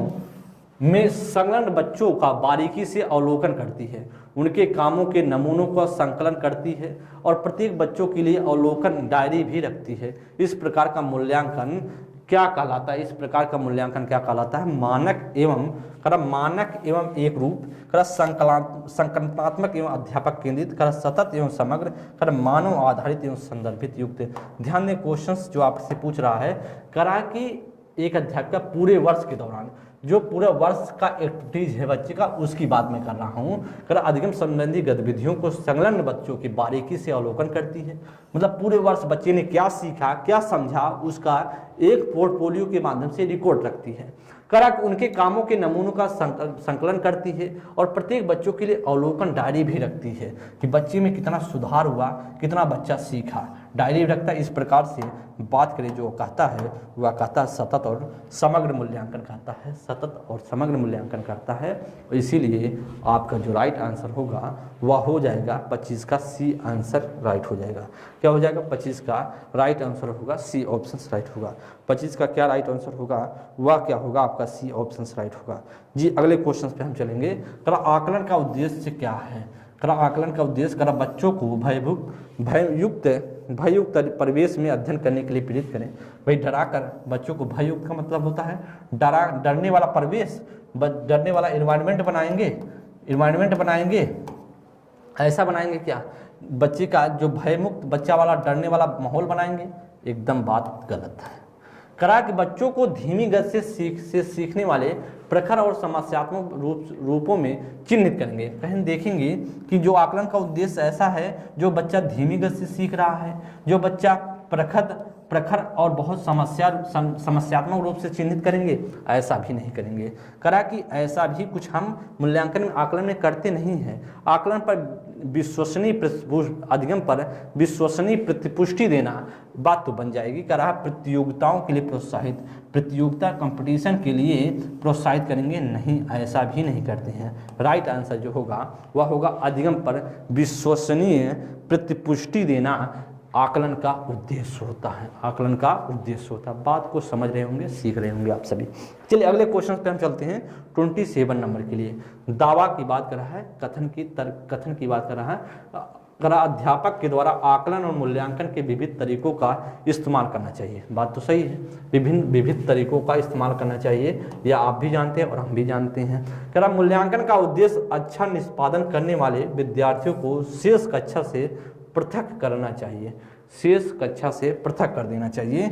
में संलग्न बच्चों का बारीकी से अवलोकन करती है, उनके कामों के नमूनों का संकलन करती है और प्रत्येक बच्चों के लिए अवलोकन डायरी भी रखती है। इस प्रकार का मूल्यांकन क्या कहलाता है, इस प्रकार का मूल्यांकन क्या कहलाता है, मानक एवं एक रूप, संकल्पनात्मक एवं अध्यापक केंद्रित, सतत एवं समग्र, मानव आधारित एवं संदर्भित युक्त। ध्यान दें क्वेश्चंस जो आपसे पूछ रहा है, करा कि एक अध्यापिका पूरे वर्ष के दौरान, जो पूरा वर्ष का एक्टिविटीज है बच्चे का उसकी बात मैं कर रहा हूँ, अधिगम संबंधी गतिविधियों को संलग्न बच्चों की बारीकी से अवलोकन करती है। मतलब पूरे वर्ष बच्चे ने क्या सीखा, क्या समझा, उसका एक पोर्टफोलियो के माध्यम से रिकॉर्ड रखती है। उनके कामों के नमूनों का संकलन करती है और प्रत्येक बच्चों के लिए अवलोकन डायरी भी रखती है कि बच्चे में कितना सुधार हुआ, कितना बच्चा सीखा। डायरी रखता है। इस प्रकार से बात करें जो कहता है वह कहता है सतत और समग्र मूल्यांकन करता है, सतत और समग्र मूल्यांकन करता है। और इसीलिए आपका जो राइट आंसर होगा वह हो जाएगा 25 का सी आंसर राइट हो जाएगा। क्या हो जाएगा? 25 का राइट आंसर होगा सी ऑप्शन राइट होगा। 25 का क्या राइट आंसर होगा? वह क्या होगा? आपका सी ऑप्शन राइट होगा। जी अगले क्वेश्चन पे हम चलेंगे। करा आकलन का उद्देश्य क्या है? करा आकलन का उद्देश्य करा बच्चों को भययुक्त परिवेश में अध्ययन करने के लिए प्रेरित करें। भाई डरा कर बच्चों को, भययुक्त का मतलब होता है डरने वाला परिवेश, डरने वाला इन्वायरमेंट बनाएंगे। ऐसा बनाएंगे क्या? बच्चे का जो भयमुक्त बच्चा वाला डरने वाला माहौल बनाएंगे? एकदम बात गलत है। करा कि बच्चों को धीमी गति से सीखने वाले प्रखर और समस्यात्मक रूपों में चिन्हित करेंगे। कहीं देखेंगे कि जो आकलन का उद्देश्य ऐसा है जो बच्चा धीमी गति से सीख रहा है, जो बच्चा प्रखर और बहुत समस्यात्मक रूप से चिन्हित करेंगे, ऐसा भी नहीं करेंगे। करा कि ऐसा भी कुछ हम मूल्यांकन में आकलन में करते नहीं हैं। आकलन पर विश्वसनीय अधिगम पर विश्वसनीय प्रतिपुष्टि देना बात तो बन जाएगी। करा प्रतियोगिताओं के लिए प्रोत्साहित, प्रतियोगिता कंपटीशन के लिए प्रोत्साहित करेंगे? नहीं, ऐसा भी नहीं करते हैं। राइट आंसर जो होगा वह होगा अधिगम पर विश्वसनीय प्रतिपुष्टि देना आकलन का उद्देश्य होता है, आकलन का उद्देश्य होता है। बात को समझ रहे होंगे, सीख रहे होंगे आप सभी। चलिए अगले क्वेश्चन पे हम चलते हैं 27 नंबर के लिए। दावा की बात कर रहा है, कथन की बात कर रहा है। अध्यापक के द्वारा आकलन और मूल्यांकन के विविध तरीकों का इस्तेमाल करना चाहिए। बात तो सही है, विभिन्न तरीकों का इस्तेमाल करना चाहिए, यह आप भी जानते हैं और हम भी जानते हैं। मूल्यांकन का उद्देश्य अच्छा निष्पादन करने वाले विद्यार्थियों को शेष कक्षा से पृथक करना चाहिए, शेष कक्षा से पृथक कर देना चाहिए।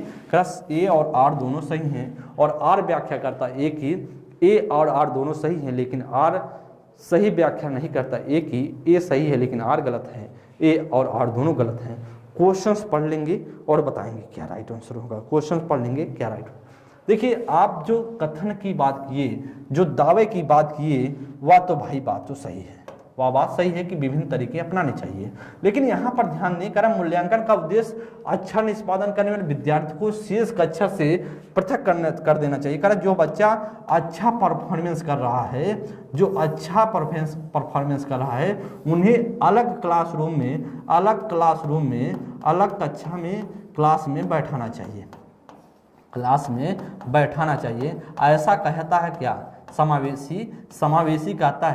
ए और आर दोनों सही हैं और आर व्याख्या करता एक ही, ए और आर दोनों सही हैं लेकिन आर सही व्याख्या नहीं करता एक ही, ए सही है लेकिन आर गलत है, ए और आर दोनों गलत हैं। क्वेश्चंस पढ़ लेंगे और बताएंगे क्या राइट आंसर होगा। क्वेश्चंस पढ़ लेंगे क्या राइट होगा। देखिए आप जो कथन की बात किए, जो दावे की बात किए, वह तो भाई बात तो सही है, वह बात सही है कि विभिन्न तरीके अपनाने चाहिए, लेकिन यहाँ पर ध्यान दें करा मूल्यांकन का उद्देश्य अच्छा निष्पादन करने वाले विद्यार्थी को शेष कक्षा से पृथक कर देना चाहिए। करा जो बच्चा अच्छा परफॉर्मेंस कर रहा है, जो अच्छा परफॉर्मेंस कर रहा है, उन्हें अलग क्लासरूम में अलग कक्षा में क्लास में बैठाना चाहिए। ऐसा कहता है क्या? समावेशी कहता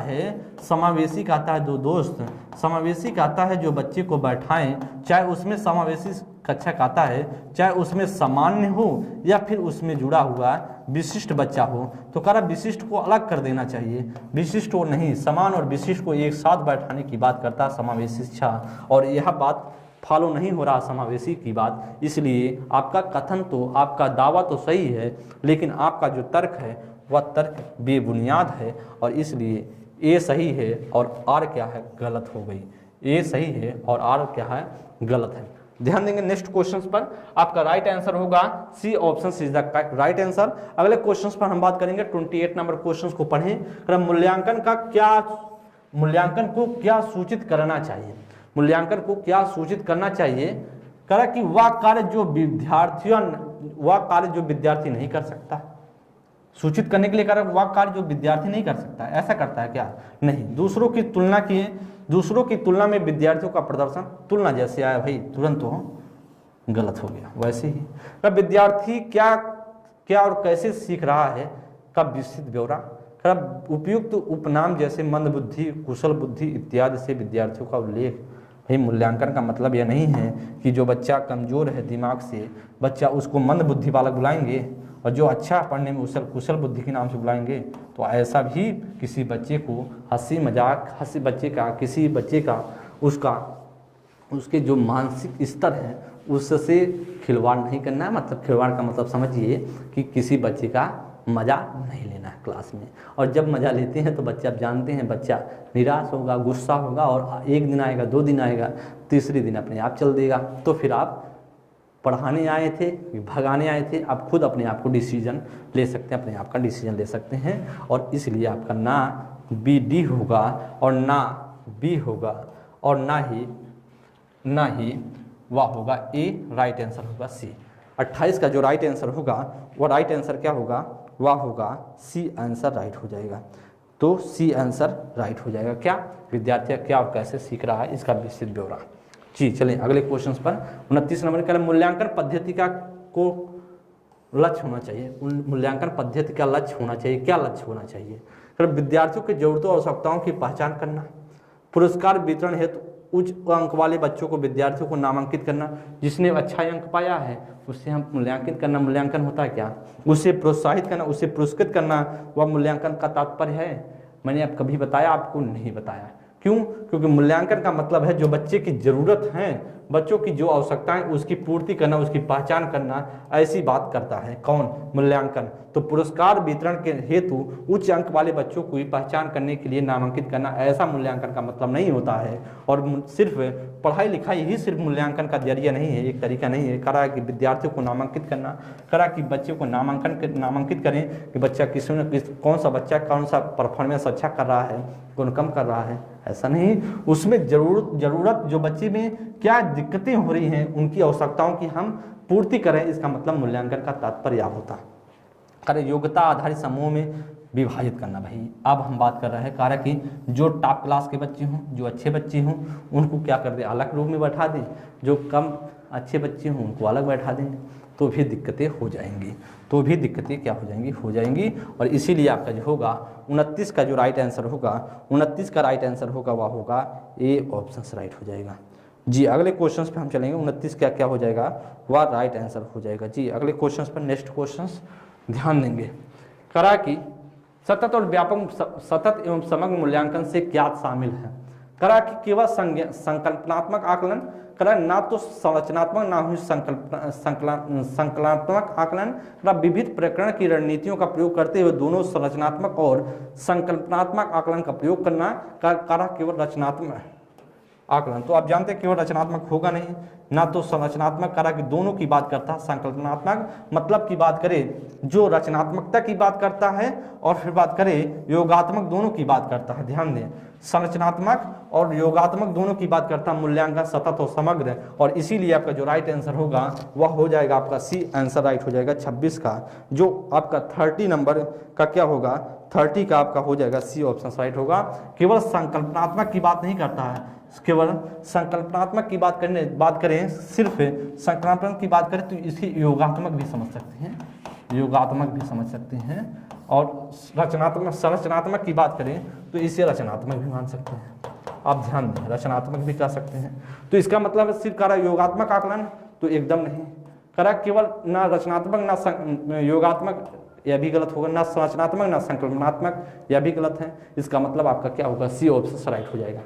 है दो दोस्त, समावेशी कहता है जो बच्चे को बैठाएं, चाहे उसमें समावेशी कक्षा कहता है, चाहे उसमें सामान्य हो या फिर उसमें जुड़ा हुआ विशिष्ट बच्चा हो। तो कह रहा विशिष्ट को अलग कर देना चाहिए, विशिष्ट को नहीं, समान और विशिष्ट को एक साथ बैठाने की बात करता है समावेशी शिक्षा, और यह बात फॉलो नहीं हो रहा समावेशी की बात। इसलिए आपका कथन तो, आपका दावा तो सही है, लेकिन आपका जो तर्क है वह तर्क बेबुनियाद है, और इसलिए ए सही है और आर क्या है? गलत हो गई। ए सही है और आर क्या है? गलत है। ध्यान देंगे नेक्स्ट क्वेश्चंस पर। आपका राइट आंसर होगा C option is the right answer. अगले क्वेश्चंस पर हम बात करेंगे। 28 नंबर क्वेश्चंस को पढ़ें। मूल्यांकन को क्या सूचित करना चाहिए? मूल्यांकन को क्या सूचित करना चाहिए? करा कि वह कार्य जो विद्यार्थी नहीं कर सकता, सूचित करने के लिए करा वह कार्य जो विद्यार्थी नहीं कर सकता, ऐसा करता है क्या? नहीं। दूसरों की तुलना में विद्यार्थियों का प्रदर्शन, तुलना जैसे आया भाई तुरंत हो गलत हो गया। वैसे ही विद्यार्थी क्या और कैसे सीख रहा है का विस्तृत ब्यौरा। उपयुक्त उपनाम जैसे मंद बुद्धि, कुशल बुद्धि इत्यादि से विद्यार्थियों का उल्लेख। भाई मूल्यांकन का मतलब यह नहीं है कि जो बच्चा कमजोर है दिमाग से, बच्चा उसको मंद बुद्धि वाला बुलाएंगे, और जो अच्छा पढ़ने में कुशल बुद्धि के नाम से बुलाएंगे। तो ऐसा भी किसी बच्चे को किसी बच्चे का उसके जो मानसिक स्तर है उससे खिलवाड़ नहीं करना है। मतलब खिलवाड़ का मतलब समझिए कि किसी बच्चे का मज़ा नहीं लेना है क्लास में, और जब मज़ा लेते हैं तो बच्चे, आप जानते हैं बच्चा निराश होगा, गुस्सा होगा, और एक दिन आएगा, 2 दिन आएगा, तीसरे दिन अपने आप चल देगा। तो फिर आप पढ़ाने आए थे, भगाने आए थे, आप खुद अपने आप को डिसीजन ले सकते हैं, अपने आप का डिसीजन ले सकते हैं। और इसलिए आपका ना बी डी होगा और ना बी होगा, और ना ही वह होगा ए, राइट आंसर होगा सी। 28 का जो राइट आंसर होगा वह राइट आंसर क्या होगा, वह होगा सी आंसर राइट हो जाएगा। तो सी आंसर राइट हो जाएगा। क्या विद्यार्थी क्या और कैसे सीख रहा है इसका विस्तृत ब्यौरा। जी चलें अगले क्वेश्चन पर। 29 नंबर का मूल्यांकन पद्धति का को लक्ष्य होना चाहिए। मूल्यांकन पद्धति का लक्ष्य होना चाहिए। क्या लक्ष्य होना चाहिए? विद्यार्थियों की जरूरतों और आवश्यकताओं की पहचान करना, पुरस्कार वितरण हेतु उच्च अंक वाले बच्चों को विद्यार्थियों को नामांकित करना, जिसने अच्छा अंक पाया है उससे हम मूल्यांकित करना। मूल्यांकन होता है क्या? उसे प्रोत्साहित करना, उसे पुरस्कृत करना, वह मूल्यांकन का तात्पर्य है। मैंने अब कभी बताया? आपको नहीं बताया। क्यों? क्योंकि मूल्यांकन का मतलब है जो बच्चे की ज़रूरत है, बच्चों की जो आवश्यकताएं उसकी पूर्ति करना, उसकी पहचान करना, ऐसी बात करता है कौन? मूल्यांकन। तो पुरस्कार वितरण के हेतु उच्च अंक वाले बच्चों की पहचान करने के लिए नामांकित करना, ऐसा मूल्यांकन का मतलब नहीं होता है। और सिर्फ पढ़ाई लिखाई ही सिर्फ मूल्यांकन का जरिया नहीं है, एक तरीका नहीं है। करा कि विद्यार्थियों को नामांकित करना, करा कि बच्चे को नामांकित करें कि बच्चा कौन सा बच्चा कौन सा परफॉर्मेंस अच्छा कर रहा है, कौन कम कर रहा है, ऐसा नहीं। उसमें जरूरत जो बच्चे में क्या दिक्कतें हो रही हैं उनकी आवश्यकताओं की हम पूर्ति करें, इसका मतलब मूल्यांकन का तात्पर्य होता है। कार्य योग्यता आधारित समूह में विभाजित करना। भाई अब हम बात कर रहे हैं कार्य की जो टॉप क्लास के बच्चे हों, जो अच्छे बच्चे हों, उनको क्या कर दें, अलग रूप में बैठा दें, जो कम अच्छे बच्चे हों उनको अलग बैठा देंगे, तो भी दिक्कतें हो जाएंगी। तो भी दिक्कतें क्या हो जाएंगी। और इसीलिए आपका जो होगा 29 का जो राइट आंसर होगा, 29 का राइट आंसर होगा वह होगा ए ऑप्शन राइट हो जाएगा। जी अगले क्वेश्चंस पे हम चलेंगे। 29 का क्या हो जाएगा, वह राइट आंसर हो जाएगा। जी अगले क्वेश्चंस पर नेक्स्ट क्वेश्चंस ध्यान देंगे। करा कि सतत और व्यापक सतत एवं समग्र मूल्यांकन से क्या शामिल है? करा कि केवल संकल्पनात्मक आकलन, करा ना तो संरचनात्मक ना ही संकलनात्मक आकलन, करा विविध प्रकरण की रणनीतियों का प्रयोग करते हुए दोनों संरचनात्मक और संकल्पनात्मक आकलन का प्रयोग करना, करा केवल रचनात्मक आकलन। तो आप जानते हैं केवल रचनात्मक होगा नहीं, ना तो संरचनात्मक, करा कि दोनों की बात करता है। संकल्पनात्मक मतलब की बात करें जो रचनात्मकता की बात करता है, और फिर बात करें योगात्मक, दोनों की बात करता है। ध्यान दें, संरचनात्मक और योगात्मक दोनों की बात करता है मूल्यांकन सतत और समग्र। और इसीलिए आपका जो राइट आंसर होगा वह हो जाएगा आपका सी आंसर राइट हो जाएगा। 26 का जो आपका 30 नंबर का क्या होगा, 30 का आपका हो जाएगा सी ऑप्शन राइट होगा। केवल संकल्पनात्मक की बात नहीं करता है, केवल संकल्पनात्मक की बात करें सिर्फ संकल्पनात्मक की बात करें तो इसे योगात्मक भी समझ सकते हैं, योगात्मक भी समझ सकते हैं। और संरचनात्मक की बात करें तो इसे रचनात्मक भी मान सकते हैं। आप ध्यान दें, रचनात्मक भी कह सकते हैं। तो इसका मतलब है सिर्फ करा योगात्मक आकलन तो एकदम नहीं, करा केवल ना रचनात्मक ना योगात्मक, यह भी गलत होगा, ना संरचनात्मक ना संकल्पनात्मक, यह भी गलत है। इसका मतलब आपका क्या होगा, सी ऑप्शन राइट हो जाएगा।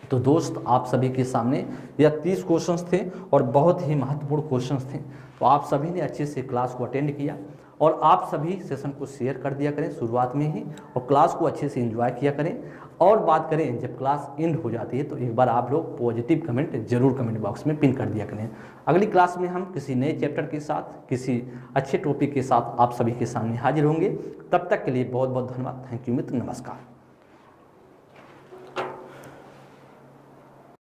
तो दोस्त आप सभी के सामने यह 30 क्वेश्चंस थे और बहुत ही महत्वपूर्ण क्वेश्चंस थे। तो आप सभी ने अच्छे से क्लास को अटेंड किया और आप सभी सेशन को शेयर कर दिया करें शुरुआत में ही, और क्लास को अच्छे से एंजॉय किया करें। और बात करें जब क्लास एंड हो जाती है तो एक बार आप लोग पॉजिटिव कमेंट जरूर कमेंट बॉक्स में पिन कर दिया करें। अगली क्लास में हम किसी नए चैप्टर के साथ, किसी अच्छे टॉपिक के साथ आप सभी के सामने हाजिर होंगे। तब तक के लिए बहुत बहुत धन्यवाद। थैंक यू मित्र, नमस्कार।